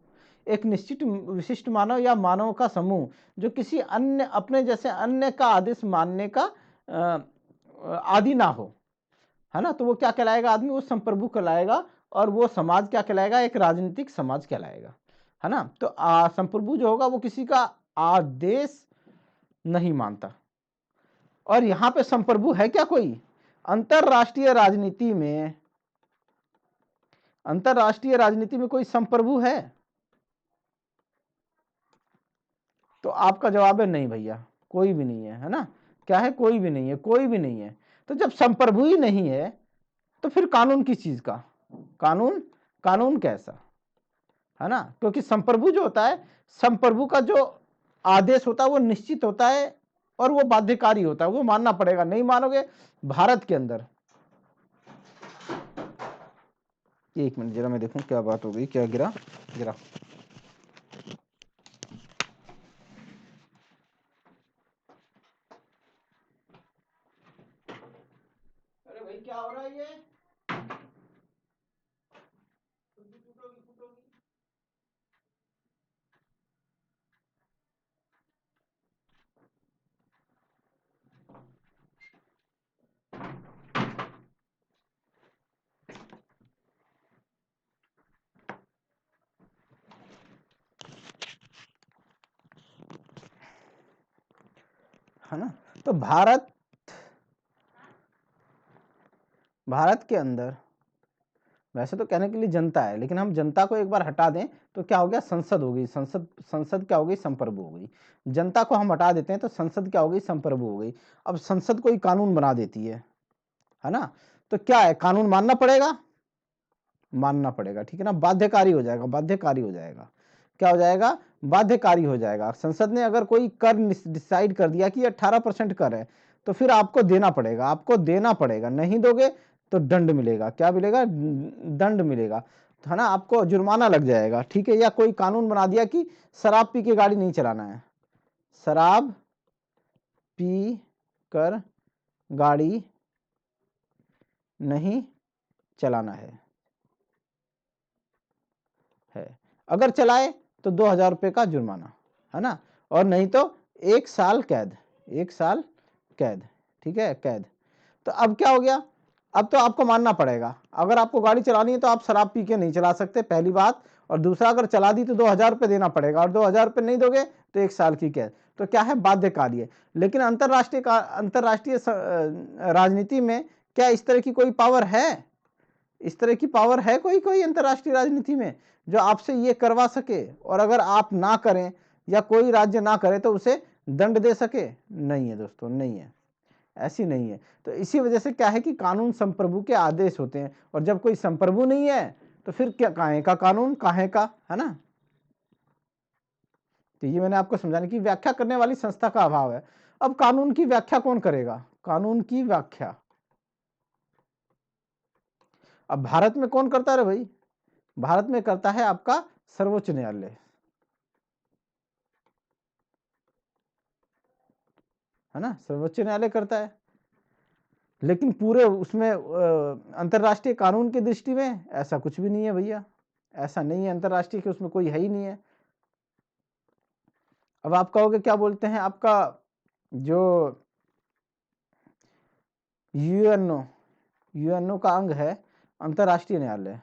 एक निश्चित विशिष्ट मानव या मानव का समूह जो किसी अन्य, अपने जैसे अन्य का आदेश मानने का आदी ना हो, है ना, तो वो क्या कहलाएगा आदमी, वो संप्रभु कहलाएगा। और वो समाज क्या कहलाएगा, एक राजनीतिक समाज कहलाएगा, है ना। तो संप्रभु जो होगा वो किसी का आदेश नहीं मानता। और यहां पे संप्रभु है क्या कोई अंतरराष्ट्रीय राजनीति में, अंतरराष्ट्रीय राजनीति में कोई संप्रभु है? तो आपका जवाब है नहीं भैया, कोई भी नहीं है ना। क्या है, कोई भी नहीं है, कोई भी नहीं है। तो जब संप्रभु ही नहीं है तो फिर कानून किस चीज का, कानून कैसा, है ना। क्योंकि संप्रभु जो होता है, संप्रभु का जो आदेश होता है वो निश्चित होता है और वो बाध्यकारी होता है, वो मानना पड़ेगा। नहीं मानोगे, भारत के अंदर, एक मिनट जरा मैं देखूं क्या बात हो गई, क्या गिरा गिरा। अरे भाई क्या हो रहा है ये, है ना। तो भारत के अंदर वैसे तो कहने के लिए जनता है, लेकिन हम जनता को एक बार हटा दें तो क्या हो गया, संसद हो गई। संसद क्या हो गई, संप्रभु हो गई। जनता को हम हटा देते हैं तो संसद क्या हो गई, संप्रभु हो गई। अब संसद कोई कानून बना देती है ना, तो क्या है, कानून मानना पड़ेगा, मानना पड़ेगा, ठीक है ना। बाध्यकारी हो जाएगा, बाध्यकारी हो जाएगा, क्या हो जाएगा, बाध्यकारी हो जाएगा। संसद ने अगर कोई कर डिसाइड कर दिया कि 18% कर है तो फिर आपको देना पड़ेगा, आपको देना पड़ेगा। नहीं दोगे तो दंड मिलेगा, क्या मिलेगा, दंड मिलेगा, है ना। आपको जुर्माना लग जाएगा, ठीक है। या कोई कानून बना दिया कि शराब पी के गाड़ी नहीं चलाना है, शराब पी कर गाड़ी नहीं चलाना है। अगर चलाए तो 2000 रुपये का जुर्माना, है ना, और नहीं तो 1 साल कैद, 1 साल कैद, ठीक है, कैद। तो अब क्या हो गया, अब तो आपको मानना पड़ेगा। अगर आपको गाड़ी चलानी है तो आप शराब पी के नहीं चला सकते, पहली बात। और दूसरा, अगर चला दी तो 2000 रुपये देना पड़ेगा, और 2000 रुपये नहीं दोगे तो 1 साल की कैद। तो क्या है, बाध्यकारी है। लेकिन अंतरराष्ट्रीय राजनीति में क्या इस तरह की कोई पावर है, इस तरह की पावर है कोई अंतरराष्ट्रीय राजनीति में जो आपसे ये करवा सके, और अगर आप ना करें या कोई राज्य ना करे तो उसे दंड दे सके? नहीं है दोस्तों, नहीं है, ऐसी नहीं है। तो इसी वजह से क्या है कि कानून संप्रभु के आदेश होते हैं, और जब कोई संप्रभु नहीं है तो फिर क्या, काहे का कानून, काहे का, है ना। तो ये मैंने आपको समझाने की, व्याख्या करने वाली संस्था का अभाव है। अब कानून की व्याख्या कौन करेगा, कानून की व्याख्या अब भारत में कौन करता है भाई, भारत में करता है आपका सर्वोच्च न्यायालय, है ना, सर्वोच्च न्यायालय करता है। लेकिन पूरे उसमें अंतरराष्ट्रीय कानून की दृष्टि में ऐसा कुछ भी नहीं है भैया, ऐसा नहीं है, अंतरराष्ट्रीय के उसमें कोई है ही नहीं है। अब आप कहोगे क्या बोलते हैं आपका जो यूएनओ का अंग है अंतरराष्ट्रीय न्यायालय।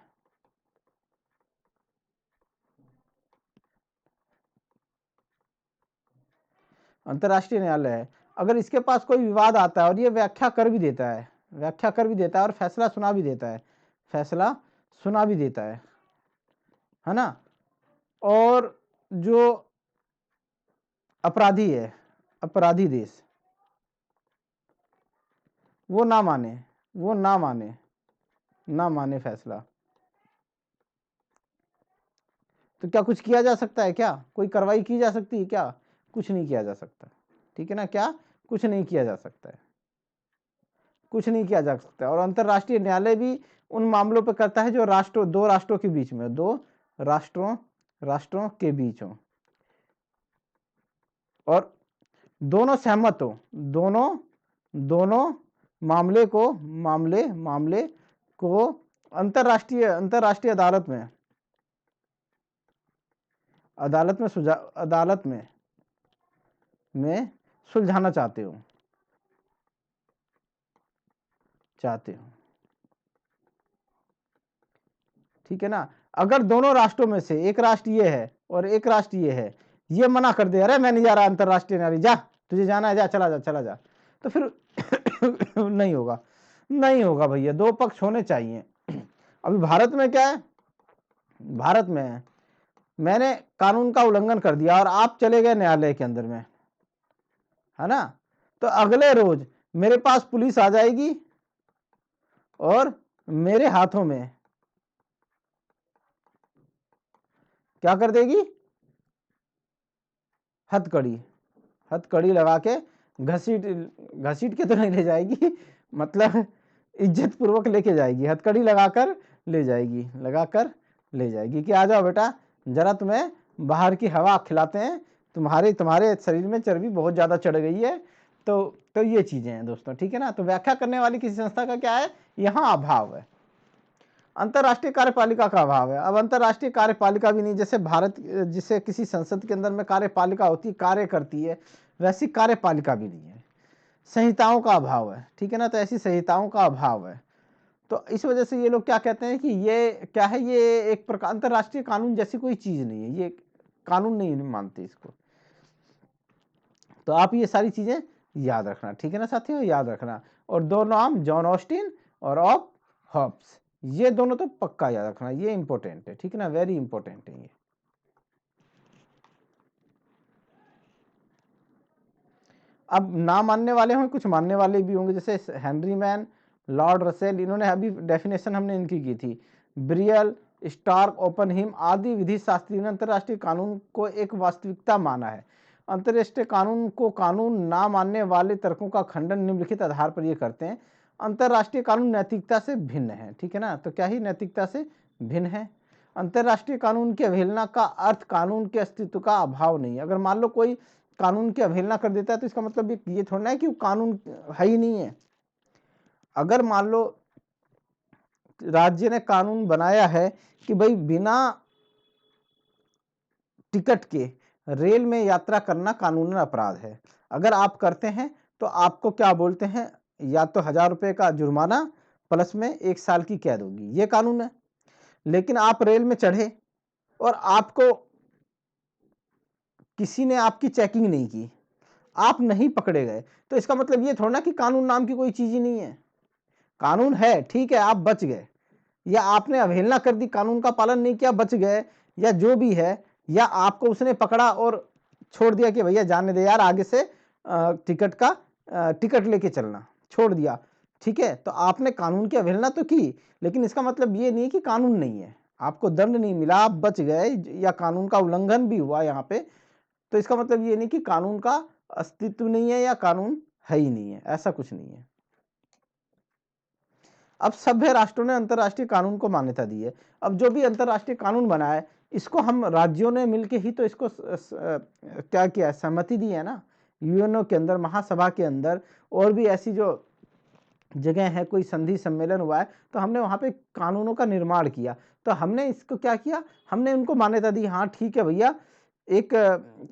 अंतरराष्ट्रीय न्यायालय है। अगर इसके पास कोई विवाद आता है और ये व्याख्या कर भी देता है और फैसला सुना भी देता है ना, और जो अपराधी है, अपराधी देश, वो ना माने फैसला, तो क्या कुछ किया जा सकता है? क्या कोई कार्रवाई की जा सकती है? क्या कुछ नहीं किया जा सकता, ठीक है ना। क्या कुछ नहीं किया जा सकता है, कुछ नहीं किया जा सकता। और अंतरराष्ट्रीय न्यायालय भी उन मामलों पर करता है जो दो राष्ट्रों के बीच में, दो राष्ट्रों के बीच हो और दोनों सहमत हो, दोनों मामले को अंतरराष्ट्रीय अदालत में सुलझाना चाहते हो। ठीक है ना। अगर दोनों राष्ट्रों में से एक राष्ट्र ये है और एक राष्ट्र ये है, ये मना कर दे, अरे मैं नहीं जा रहा अंतरराष्ट्रीय न्यायालय, जा तुझे जाना है जा, चला जा, तो फिर नहीं होगा भैया, दो पक्ष होने चाहिए। अभी भारत में क्या है, भारत में मैंने कानून का उल्लंघन कर दिया और आप चले गए न्यायालय के अंदर में, है ना, तो अगले रोज मेरे पास पुलिस आ जाएगी और मेरे हाथों में क्या कर देगी, हथकड़ी लगा के घसीट के तो नहीं ले जाएगी, मतलब इज्जत पूर्वक लेके जाएगी, हथकड़ी लगाकर ले जाएगी कि आ जाओ बेटा, जरा तुम्हें बाहर की हवा खिलाते हैं, तुम्हारे शरीर में चर्बी बहुत ज्यादा चढ़ गई है। तो ये चीजें हैं दोस्तों, ठीक है ना। तो व्याख्या करने वाली किसी संस्था का क्या है, यहाँ अभाव है, अंतरराष्ट्रीय कार्यपालिका का अभाव है। अब अंतरराष्ट्रीय कार्यपालिका भी नहीं, जैसे भारत जिसे किसी संसद के अंदर में कार्यपालिका होती है, कार्य करती है, वैसी कार्यपालिका भी नहीं है, संहिताओं का अभाव है, ठीक है ना। तो ऐसी संहिताओं का अभाव है, तो इस वजह से ये लोग क्या कहते हैं कि ये क्या है, ये एक प्रकार अंतरराष्ट्रीय कानून जैसी कोई चीज नहीं है, ये कानून नहीं मानते इसको। तो आप ये सारी चीजें याद रखना, ठीक है ना साथियों, याद रखना। और दो नाम, जॉन ऑस्टिन और हॉब्स, ये दोनों तो पक्का याद रखना, ये इंपॉर्टेंट है, ठीक है ना, वेरी इंपॉर्टेंट है ये। अब ना मानने वाले होंगे, कुछ मानने वाले भी होंगे, जैसे हेनरी मैन, लॉर्ड रसेल, इन्होंने अभी डेफिनेशन हमने इनकी की थी, ब्रियल, स्टार्क, ओपनहीम आदि विधि शास्त्री ने अंतरराष्ट्रीय कानून को एक वास्तविकता माना है। अंतरराष्ट्रीय कानून को कानून ना मानने वाले तर्कों का खंडन निम्नलिखित आधार पर ये करते हैं, अंतरराष्ट्रीय कानून नैतिकता से भिन्न है, ठीक है ना। तो क्या ही नैतिकता से भिन्न है, अंतरराष्ट्रीय कानून की अवहेलना का अर्थ कानून के अस्तित्व का अभाव नहीं है। अगर मान लो कोई कानून की अवहेलना कर देता है तो इसका मतलब ये थोड़ा है कि वो कानून है ही नहीं है। अगर मान लो राज्य ने कानून बनाया है कि भाई बिना टिकट के रेल में यात्रा करना कानूनन अपराध है, अगर आप करते हैं तो आपको क्या बोलते हैं, या तो 1000 रुपए का जुर्माना प्लस में 1 साल की कैद होगी, ये कानून है। लेकिन आप रेल में चढ़े और आपको किसी ने आपकी चेकिंग नहीं की, आप नहीं पकड़े गए, तो इसका मतलब ये थोड़ा ना कि कानून नाम की कोई चीज ही नहीं है। कानून है, ठीक है, आप बच गए, या आपने अवहेलना कर दी, कानून का पालन नहीं किया, बच गए, या जो भी है, या आपको उसने पकड़ा और छोड़ दिया कि भैया जाने दे यार, आगे से टिकट लेके चलना, छोड़ दिया, ठीक है, तो आपने कानून की अवहेलना तो की, लेकिन इसका मतलब ये नहीं कि कानून नहीं है, आपको दंड नहीं मिला, आप बच गए, या कानून का उल्लंघन भी हुआ यहाँ पे, तो इसका मतलब ये नहीं कि कानून का अस्तित्व नहीं है या कानून है ही नहीं है, ऐसा कुछ नहीं है। अब सभ्य राष्ट्रों ने अंतरराष्ट्रीय कानून को मान्यता दी है। अब जो भी अंतरराष्ट्रीय कानून बना है, इसको हम राज्यों ने मिलके ही तो इसको क्या किया, सहमति दी है ना, यूएनओ के अंदर, महासभा के अंदर, और भी ऐसी जो जगह है, कोई संधि सम्मेलन हुआ है, तो हमने वहां पे कानूनों का निर्माण किया, तो हमने इसको क्या किया, हमने उनको मान्यता दी, हाँ ठीक है भैया, एक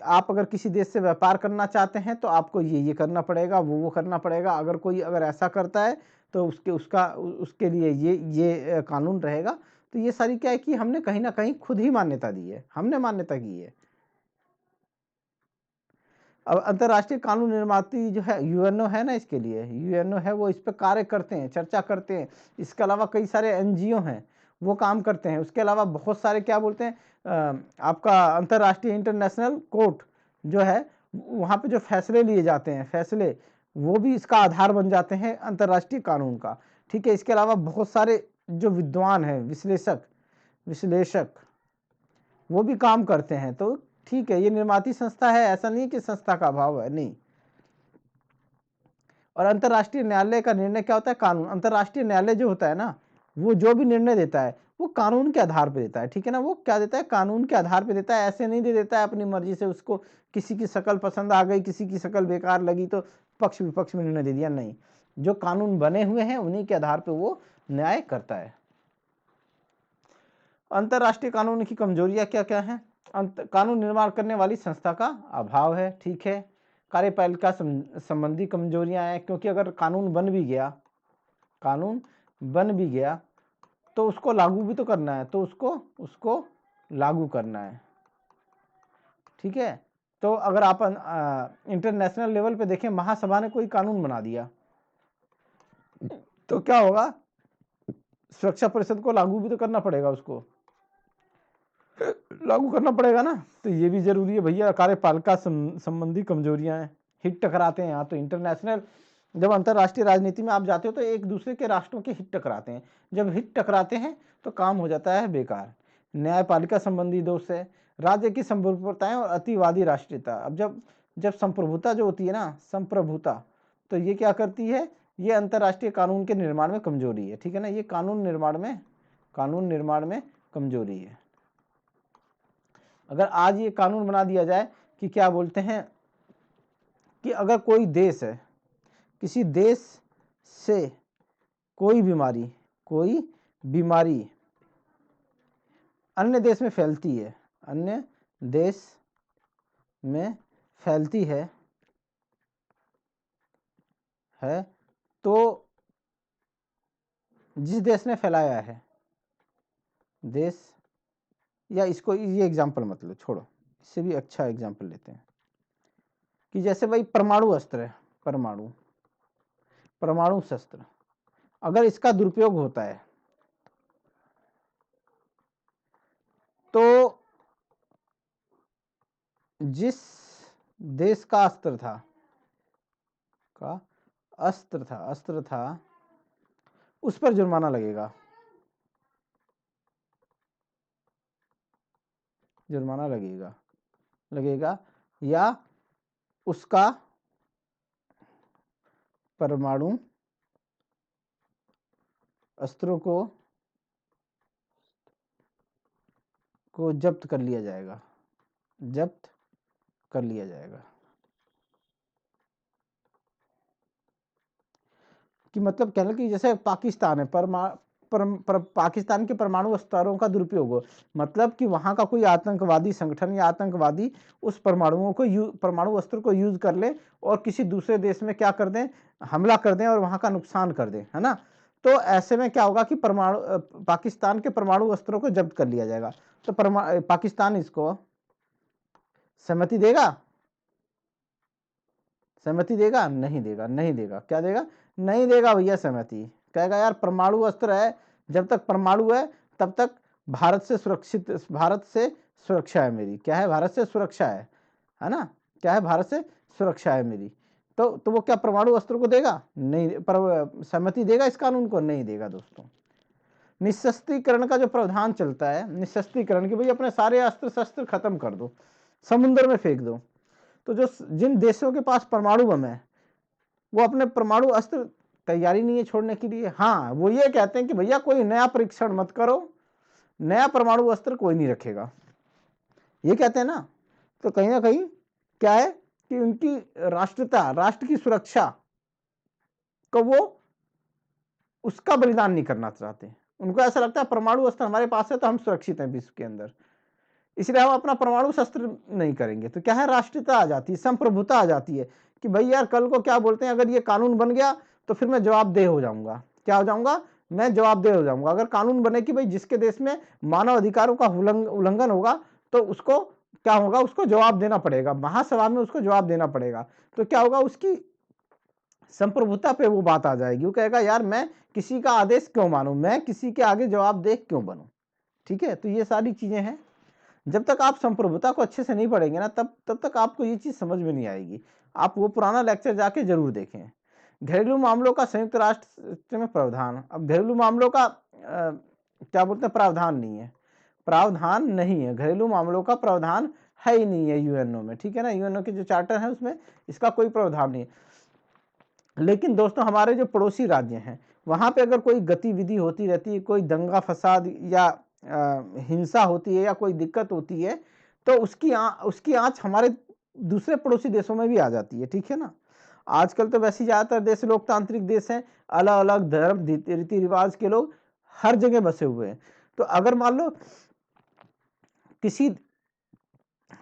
आप अगर किसी देश से व्यापार करना चाहते हैं तो आपको ये करना पड़ेगा, वो करना पड़ेगा। अगर कोई अगर ऐसा करता है तो उसके लिए ये कानून रहेगा। तो ये सारी क्या है कि हमने कहीं ना कहीं खुद ही मान्यता दी है, हमने मान्यता की है। अब अंतर्राष्ट्रीय कानून निर्माती जो है यूएनओ है ना, इसके लिए यूएनओ है, वो इस पर कार्य करते हैं, चर्चा करते हैं। इसके अलावा कई सारे एनजीओ हैं, वो काम करते हैं। उसके अलावा बहुत सारे क्या बोलते हैं, आपका अंतर्राष्ट्रीय इंटरनेशनल कोर्ट जो है, वहाँ पे जो फैसले लिए जाते हैं, फैसले वो भी इसका आधार बन जाते हैं अंतर्राष्ट्रीय कानून का। ठीक है, इसके अलावा बहुत सारे जो विद्वान हैं, विश्लेषक वो भी काम करते हैं। तो ठीक है, ये निर्माती संस्था है, ऐसा नहीं कि संस्था का अभाव है, नहीं। और अंतर्राष्ट्रीय न्यायालय का निर्णय क्या होता है, कानून। अंतर्राष्ट्रीय न्यायालय जो होता है ना, वो जो भी निर्णय देता है वो कानून के आधार पर देता है। ठीक है ना, वो क्या देता है, कानून के आधार पर देता है। ऐसे नहीं दे देता है अपनी मर्जी से, उसको किसी की शकल पसंद आ गई, किसी की शकल बेकार लगी तो पक्ष विपक्ष में निर्णय दे दिया, नहीं। जो कानून बने हुए हैं उन्हीं के आधार पर वो न्याय करता है। अंतर्राष्ट्रीय कानून की कमजोरियां क्या क्या हैं? कानून निर्माण करने वाली संस्था का अभाव है। ठीक है, कार्यपालिका संबंधी कमजोरियां हैं, क्योंकि अगर कानून बन भी गया तो उसको लागू भी तो करना है, तो उसको लागू करना है। ठीक है, तो अगर आप इंटरनेशनल लेवल पे देखें, महासभा ने कोई कानून बना दिया तो क्या होगा, सुरक्षा परिषद को लागू भी तो करना पड़ेगा, उसको लागू करना पड़ेगा ना। तो ये भी जरूरी है भैया। कार्यपालिका संबंधी कमजोरियां हैं, हित टकराते हैं यहाँ। तो इंटरनेशनल, जब अंतर्राष्ट्रीय राजनीति में आप जाते हो तो एक दूसरे के राष्ट्रों के हित टकराते हैं। जब हित टकराते हैं तो काम हो जाता है बेकार। न्यायपालिका संबंधी दोष है, राज्य की संप्रभुताएं और अतिवादी राष्ट्रीयता। अब जब संप्रभुता जो होती है ना, संप्रभुता, तो ये क्या करती है, ये अंतर्राष्ट्रीय कानून के निर्माण में कमजोरी है। ठीक है ना, ये कानून निर्माण में कमजोरी है। अगर आज ये कानून बना दिया जाए कि क्या बोलते हैं, कि अगर कोई देश है, किसी देश से कोई बीमारी अन्य देश में फैलती है, तो जिस देश ने फैलाया है, देश, या इसको ये एग्जाम्पल मत लो, छोड़ो, इससे भी अच्छा एग्जाम्पल लेते हैं कि जैसे भाई परमाणु अस्त्र है, परमाणु शस्त्र, अगर इसका दुरुपयोग होता है तो जिस देश का अस्त्र था उस पर जुर्माना लगेगा, या उसका परमाणु अस्त्रों को जब्त कर लिया जाएगा। कि मतलब कहना कि जैसे पाकिस्तान है, पाकिस्तान के परमाणु अस्त्रों का दुरुपयोग हो, मतलब कि वहां का कोई आतंकवादी संगठन या आतंकवादी उस परमाणु अस्त्र को यूज कर ले और किसी दूसरे देश में क्या कर दें, हमला कर दें और वहां का नुकसान कर दें, है ना। तो ऐसे में क्या होगा कि पाकिस्तान के परमाणु अस्त्रों को जब्त कर लिया जाएगा। तो पाकिस्तान इसको सहमति देगा? नहीं देगा। क्या देगा? नहीं देगा भैया सहमति। कहेगा यार परमाणु अस्त्र है, जब तक परमाणु है तब तक भारत से सुरक्षा है मेरी। क्या है? भारत से सुरक्षा है ना। क्या है? भारत से सुरक्षा है मेरी। तो वो क्या परमाणु अस्त्र को देगा? नहीं। पर सहमति देगा इस कानून को? नहीं देगा दोस्तों। निशस्त्रीकरण का जो प्रावधान चलता है, निशस्त्रीकरण की, भाई अपने सारे अस्त्र शस्त्र खत्म कर दो, समुद्र में फेंक दो। तो जिन देशों के पास परमाणु बम है वो अपने परमाणु अस्त्र तैयारी नहीं है छोड़ने के लिए। हाँ, वो ये कहते हैं कि भैया कोई नया परीक्षण मत करो, नया परमाणु अस्त्र कोई नहीं रखेगा, ये कहते हैं ना। तो कहीं ना कहीं क्या है कि उनकी राष्ट्र की सुरक्षा को वो उसका बलिदान नहीं करना चाहते। उनको ऐसा लगता है परमाणु अस्त्र हमारे पास है तो हम सुरक्षित हैं विश्व के अंदर। इसलिए हम अपना परमाणु शस्त्र नहीं करेंगे। तो क्या है, राष्ट्रीयता आ जाती है, संप्रभुता आ जाती है कि भाई यार कल को क्या बोलते हैं, अगर ये कानून बन गया तो फिर मैं जवाबदेह हो जाऊंगा। क्या हो जाऊंगा, मैं जवाबदेह हो जाऊंगा। अगर कानून बने कि भाई जिसके देश में मानव अधिकारों का उल्लंघन होगा तो उसको क्या होगा, उसको जवाब देना पड़ेगा, महासभा में उसको जवाब देना पड़ेगा। तो क्या होगा, उसकी संप्रभुता पे वो बात आ जाएगी। वो कहेगा यार मैं किसी का आदेश क्यों मानूं, मैं किसी के आगे जवाबदेह क्यों बनूं। ठीक है, तो ये सारी चीजें हैं। जब तक आप संप्रभुता को अच्छे से नहीं पढ़ेंगे ना, तब तक आपको ये चीज समझ में नहीं आएगी। आप वो पुराना लेक्चर जाके जरूर देखें। घरेलू मामलों का संयुक्त राष्ट्र में प्रावधान। अब घरेलू मामलों का क्या बोलते हैं, प्रावधान नहीं है, प्रावधान नहीं है, घरेलू मामलों का प्रावधान है ही नहीं है यूएनओ में। ठीक है ना, यूएनओ के जो चार्टर है उसमें इसका कोई प्रावधान नहीं है। लेकिन दोस्तों हमारे जो पड़ोसी राज्य हैं वहां पे अगर कोई गतिविधि होती रहती है, कोई दंगा फसाद या हिंसा होती है या कोई दिक्कत होती है, तो उसकी आंच हमारे दूसरे पड़ोसी देशों में भी आ जाती है। ठीक है ना, आजकल तो वैसे ज्यादातर देश लोकतांत्रिक देश हैं, अलग अलग धर्म रीति रिवाज के लोग हर जगह बसे हुए हैं। तो अगर मान लो किसी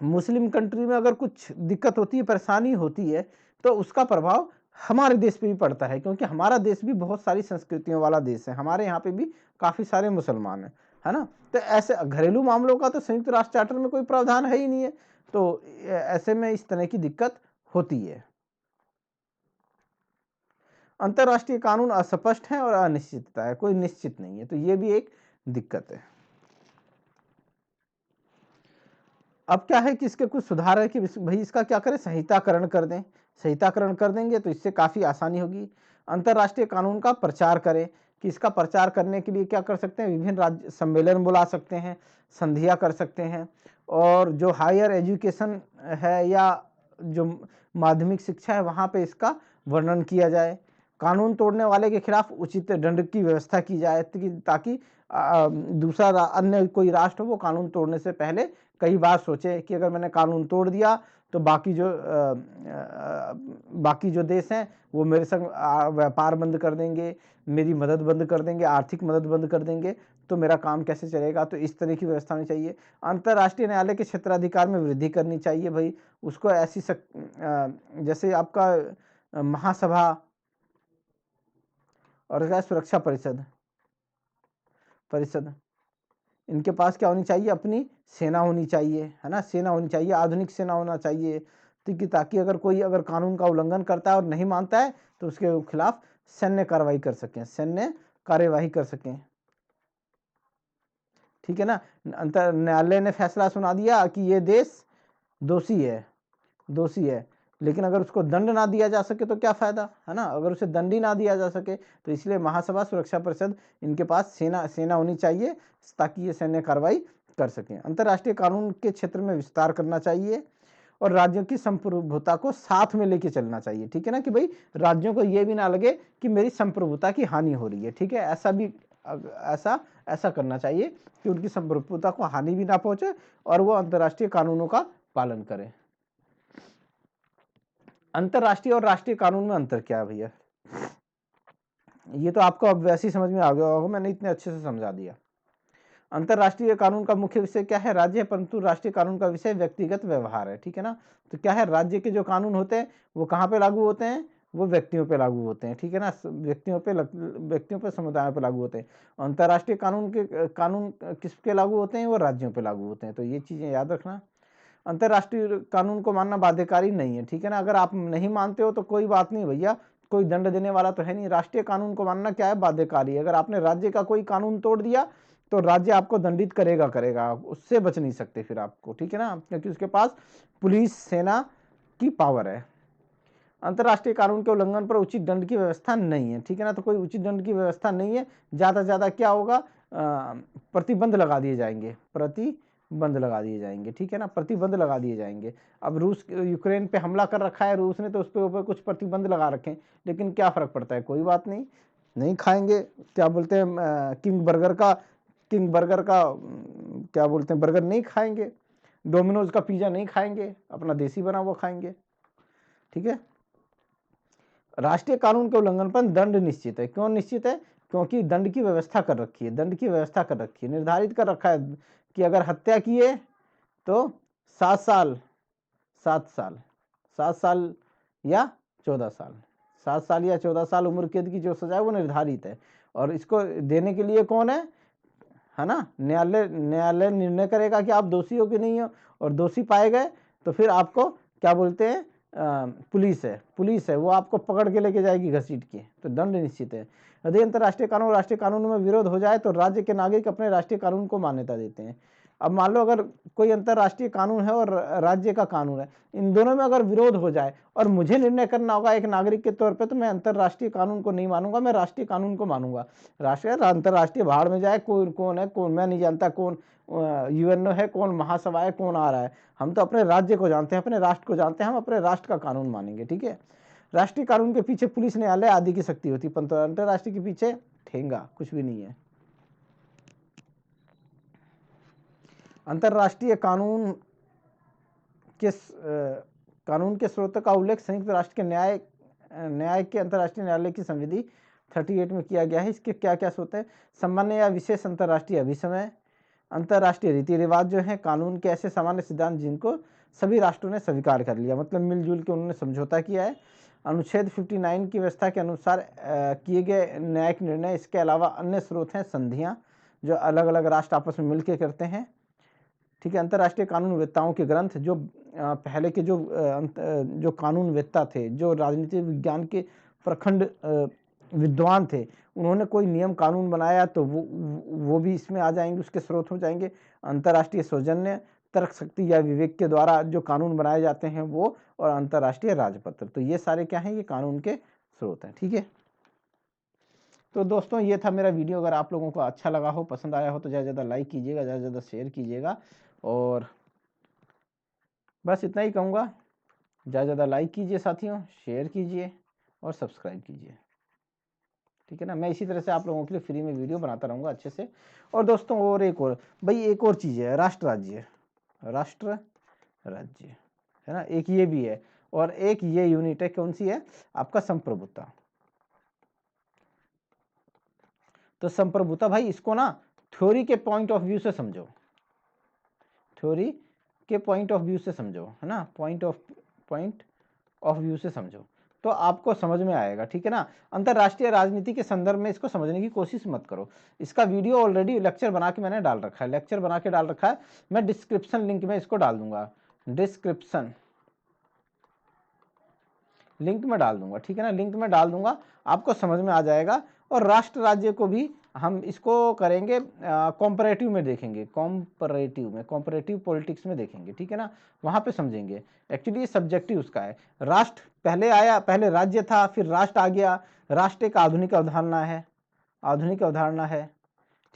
मुस्लिम कंट्री में अगर कुछ दिक्कत होती है, परेशानी होती है, तो उसका प्रभाव हमारे देश पे भी पड़ता है, क्योंकि हमारा देश भी बहुत सारी संस्कृतियों वाला देश है। हमारे यहाँ पे भी काफी सारे मुसलमान हैं, है ना। तो ऐसे घरेलू मामलों का तो संयुक्त राष्ट्र चार्टर में कोई प्रावधान है ही नहीं है, तो ऐसे में इस तरह की दिक्कत होती है। अंतरराष्ट्रीय कानून अस्पष्ट है और अनिश्चितता है, कोई निश्चित नहीं है, तो ये भी एक दिक्कत है। अब क्या है कि इसके कुछ सुधार है कि भाई इसका क्या करें, संहिताकरण कर दें। संहिताकरण कर देंगे तो इससे काफ़ी आसानी होगी। अंतर्राष्ट्रीय कानून का प्रचार करें, कि इसका प्रचार करने के लिए क्या कर सकते हैं, विभिन्न राज्य सम्मेलन बुला सकते हैं, संधियाँ कर सकते हैं, और जो हायर एजुकेशन है या जो माध्यमिक शिक्षा है वहाँ पे इसका वर्णन किया जाए। कानून तोड़ने वाले के खिलाफ उचित दंड की व्यवस्था की जाए, ताकि दूसरा अन्य कोई राष्ट्र वो कानून तोड़ने से पहले कई बार सोचे कि अगर मैंने कानून तोड़ दिया तो बाकी जो देश हैं वो मेरे संग व्यापार बंद कर देंगे, मेरी मदद बंद कर देंगे, आर्थिक मदद बंद कर देंगे, तो मेरा काम कैसे चलेगा। तो इस तरह की व्यवस्था होनी चाहिए। अंतर्राष्ट्रीय न्यायालय के क्षेत्राधिकार में वृद्धि करनी चाहिए। भाई उसको ऐसी जैसे आपका महासभा और सुरक्षा परिषद इनके पास क्या होनी चाहिए, अपनी सेना होनी चाहिए, है ना, सेना होनी चाहिए, आधुनिक सेना होना चाहिए, ताकि अगर कोई कानून का उल्लंघन करता है और नहीं मानता है तो उसके खिलाफ सैन्य कार्रवाई कर सकें, सैन्य कार्यवाही कर सकें। ठीक है ना, अंतर न्यायालय ने फैसला सुना दिया कि ये देश दोषी है, लेकिन अगर उसको दंड ना दिया जा सके तो क्या फायदा, है ना, अगर उसे दंड ही ना दिया जा सके। तो इसलिए महासभा, सुरक्षा परिषद, इनके पास सेना होनी चाहिए ताकि ये सैन्य कार्रवाई कर सकें। अंतर्राष्ट्रीय कानून के क्षेत्र में विस्तार करना चाहिए और राज्यों की संप्रभुता को साथ में लेके चलना चाहिए। ठीक है ना, कि भाई राज्यों को ये भी ना लगे कि मेरी संप्रभुता की हानि हो रही है। ठीक है, ऐसा करना चाहिए कि उनकी संप्रभुता को हानि भी ना पहुंचे और वो अंतर्राष्ट्रीय कानूनों का पालन करें। अंतरराष्ट्रीय और राष्ट्रीय कानून में अंतर क्या है भैया, ये तो आपको अब वैसे ही समझ में आ गया होगा, मैंने इतने अच्छे से समझा दिया। अंतरराष्ट्रीय कानून का मुख्य विषय क्या है, राज्य है, परंतु राष्ट्रीय कानून का विषय व्यक्तिगत व्यवहार है। ठीक है ना, तो क्या है, राज्य के जो कानून होते हैं वो कहाँ पे लागू होते हैं, वो व्यक्तियों पे लागू होते हैं। ठीक है ना, व्यक्तियों पे समुदायों पे लागू होते हैं। अंतरराष्ट्रीय कानून किसके लागू होते हैं, वो राज्यों पे लागू होते हैं। तो ये चीजें याद रखना। अंतरराष्ट्रीय कानून को मानना बाध्यकारी नहीं है। ठीक है ना, अगर आप नहीं मानते हो तो कोई बात नहीं भैया, कोई दंड देने वाला तो है नहीं। राष्ट्रीय कानून को मानना क्या है, बाध्यकारी। अगर आपने राज्य का कोई कानून तोड़ दिया तो राज्य आपको दंडित करेगा, उससे बच नहीं सकते फिर आपको। ठीक है ना, क्योंकि उसके पास पुलिस, सेना की पावर है। अंतरराष्ट्रीय कानून के उल्लंघन पर उचित दंड की व्यवस्था नहीं है। ठीक है ना, तो कोई उचित दंड की व्यवस्था नहीं है। ज्यादा से ज्यादा क्या होगा, प्रतिबंध लगा दिए जाएंगे, ठीक है ना, प्रतिबंध लगा दिए जाएंगे। अब रूस यूक्रेन पे हमला कर रखा है रूस ने, तो उस पे ऊपर कुछ प्रतिबंध लगा रखे हैं, लेकिन क्या फर्क पड़ता है, कोई बात नहीं खाएंगे। क्या बोलते हैं, किंग बर्गर का क्या बोलते हैं, बर्गर नहीं खाएंगे, डोमिनोज का पिज्जा नहीं खाएंगे, अपना देसी बना हुआ खाएंगे। ठीक है, राष्ट्रीय कानून के उल्लंघन पर दंड निश्चित है। क्यों निश्चित है, क्योंकि दंड की व्यवस्था कर रखी है, निर्धारित कर रखा है कि अगर हत्या की है तो 7 साल 7 साल 7 साल या 14 साल 7 साल या 14 साल उम्र कैद की जो सजा है वो निर्धारित है। और इसको देने के लिए कौन है ना, न्यायालय निर्णय करेगा कि आप दोषी हो कि नहीं हो, और दोषी पाए गए तो फिर आपको क्या बोलते हैं, पुलिस है वो आपको पकड़ के लेके जाएगी घसीट के, तो दंड निश्चित है। यदि अंतर्राष्ट्रीय कानून और राष्ट्रीय कानून में विरोध हो जाए तो राज्य के नागरिक अपने राष्ट्रीय कानून को मान्यता देते हैं। अब मान लो अगर कोई अंतर्राष्ट्रीय कानून है और राज्य का कानून है, इन दोनों में अगर विरोध हो जाए और मुझे निर्णय करना होगा एक नागरिक के तौर पे, तो मैं अंतर्राष्ट्रीय कानून को नहीं मानूंगा, मैं राष्ट्रीय कानून को मानूंगा। राष्ट्रीय अंतर्राष्ट्रीय भाड़ में जाए, कौन है कौन, मैं नहीं जानता कौन यूएनओ है, कौन महासभा है, कौन आ रहा है। हम तो अपने राज्य को जानते हैं, अपने राष्ट्र को जानते हैं, हम अपने राष्ट्र का कानून मानेंगे। ठीक है, राष्ट्रीय कानून के पीछे पुलिस, न्यायालय आदि की शक्ति होती है, परंतु अंतर्राष्ट्रीय के पीछे ठेंगा कुछ भी नहीं है। अंतर्राष्ट्रीय कानून के स्रोतों का उल्लेख संयुक्त राष्ट्र के न्याय के अंतर्राष्ट्रीय न्यायालय की संविधि 38 में किया गया है। इसके क्या क्या स्रोत है? सामान्य या विशेष अंतर्राष्ट्रीय अभिसमय, अंतर्राष्ट्रीय रीति रिवाज जो है कानून के ऐसे सामान्य सिद्धांत जिनको सभी राष्ट्रों ने स्वीकार कर लिया, मतलब मिलजुल के उन्होंने समझौता किया है। अनुच्छेद 59 की व्यवस्था के अनुसार किए गए न्यायिक निर्णय। इसके अलावा अन्य स्रोत हैं संधियां जो अलग अलग राष्ट्र आपस में मिलकर करते हैं। ठीक है, अंतर्राष्ट्रीय कानूनवेत्ताओं के ग्रंथ, जो पहले के जो कानूनवेत्ता थे, जो राजनीतिक विज्ञान के प्रखंड विद्वान थे, उन्होंने कोई नियम कानून बनाया तो वो भी इसमें आ जाएंगे, उसके स्रोत हो जाएंगे। अंतर्राष्ट्रीय सौजन्य, तर्क शक्ति या विवेक के द्वारा जो कानून बनाए जाते हैं वो, और अंतर्राष्ट्रीय राजपत्र, तो ये सारे क्या हैं, ये कानून के स्रोत हैं। ठीक है, तो दोस्तों ये था मेरा वीडियो। अगर आप लोगों को अच्छा लगा हो, पसंद आया हो, तो ज़्यादा ज़्यादा लाइक कीजिएगा, ज़्यादा ज़्यादा शेयर कीजिएगा, और बस इतना ही कहूँगा। ज़्यादा ज़्यादा लाइक कीजिए साथियों, शेयर कीजिए और सब्सक्राइब कीजिए। ठीक है ना, मैं इसी तरह से आप लोगों के लिए फ्री में वीडियो बनाता रहूँगा अच्छे से। और दोस्तों और एक और चीज़ है, राष्ट्र राज्य है ना, एक ये भी है, और एक ये यूनिट है, कौन सी है, आपका संप्रभुता। तो संप्रभुता भाई, इसको ना थ्योरी के पॉइंट ऑफ व्यू से समझो, थ्योरी के पॉइंट ऑफ व्यू से समझो, है ना, पॉइंट ऑफ व्यू से समझो तो आपको समझ में आएगा। ठीक है ना, अंतर्राष्ट्रीय राजनीति के संदर्भ में इसको समझने की कोशिश मत करो। इसका वीडियो ऑलरेडी लेक्चर बना के मैंने डाल रखा है, मैं डिस्क्रिप्शन लिंक में इसको डाल दूंगा, डिस्क्रिप्शन लिंक में डाल दूंगा। ठीक है ना, लिंक में डाल दूंगा, आपको समझ में आ जाएगा। और राष्ट्र राज्य को भी हम इसको करेंगे कॉम्परेटिव में देखेंगे, कॉम्परेटिव पॉलिटिक्स में देखेंगे। ठीक है ना, वहां पे समझेंगे। एक्चुअली ये सब्जेक्टिव उसका है। राष्ट्र पहले आया, पहले राज्य था, फिर राष्ट्र आ गया। राष्ट्र एक आधुनिक अवधारणा है।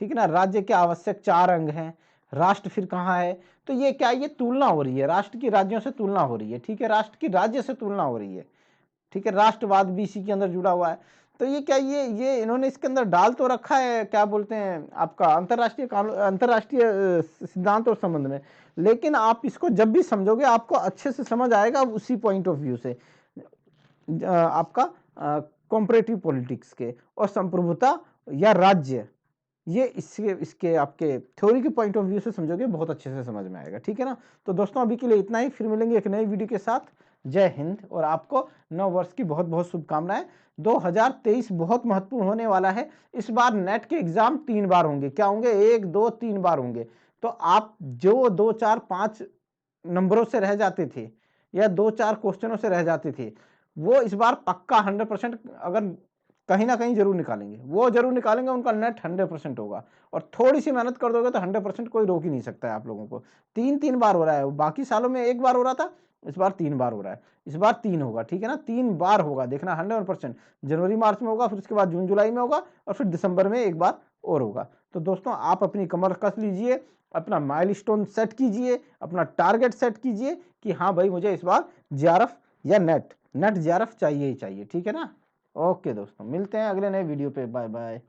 ठीक है ना, राज्य के आवश्यक 4 अंग हैं। राष्ट्र फिर कहाँ है, तो ये क्या, ये तुलना हो रही है, राष्ट्र की राज्यों से तुलना हो रही है। ठीक है, राष्ट्र की राज्य से तुलना हो रही है। ठीक है, राष्ट्रवाद भी इसी के अंदर जुड़ा हुआ है। तो ये क्या, ये इन्होंने इसके अंदर डाल तो रखा है, क्या बोलते हैं आपका, अंतर्राष्ट्रीय कानून, अंतर्राष्ट्रीय सिद्धांत और संबंध में, लेकिन आप इसको जब भी समझोगे आपको अच्छे से समझ आएगा उसी पॉइंट ऑफ व्यू से, आपका कॉम्परेटिव पॉलिटिक्स के। और संप्रभुता या राज्य, ये इसके आपके थ्योरी के पॉइंट ऑफ व्यू से समझोगे, बहुत अच्छे से समझ में आएगा। ठीक है ना, तो दोस्तों अभी के लिए इतना ही, फिर मिलेंगे एक नई वीडियो के साथ। जय हिंद, और आपको नव वर्ष की बहुत बहुत शुभकामनाएं। 2023 बहुत महत्वपूर्ण होने वाला है। इस बार नेट के एग्जाम 3 बार होंगे। क्या होंगे, 1, 2, 3 बार होंगे। तो आप जो 2, 4, 5 नंबरों से रह जाते थे, या 2, 4 क्वेश्चनों से रह जाते थे, वो इस बार पक्का 100% अगर कहीं ना कहीं जरूर निकालेंगे, वो जरूर निकालेंगे, उनका नेट 100% होगा। और थोड़ी सी मेहनत कर दोगे तो 100% कोई रोक ही नहीं सकता है आप लोगों को। 3 बार हो रहा है, बाकी सालों में 1 बार हो रहा था, इस बार 3 बार हो रहा है, इस बार 3 होगा। ठीक है ना, 3 बार होगा, देखना 100%। जनवरी मार्च में होगा, फिर उसके बाद जून जुलाई में होगा, और फिर दिसंबर में 1 बार और होगा। तो दोस्तों आप अपनी कमर कस लीजिए, अपना माइलस्टोन सेट कीजिए, अपना टारगेट सेट कीजिए कि हाँ भाई मुझे इस बार जेआरएफ या नेट जेआरएफ चाहिए ही चाहिए। ठीक है ना, ओके दोस्तों, मिलते हैं अगले नए वीडियो पे, बाय बाय।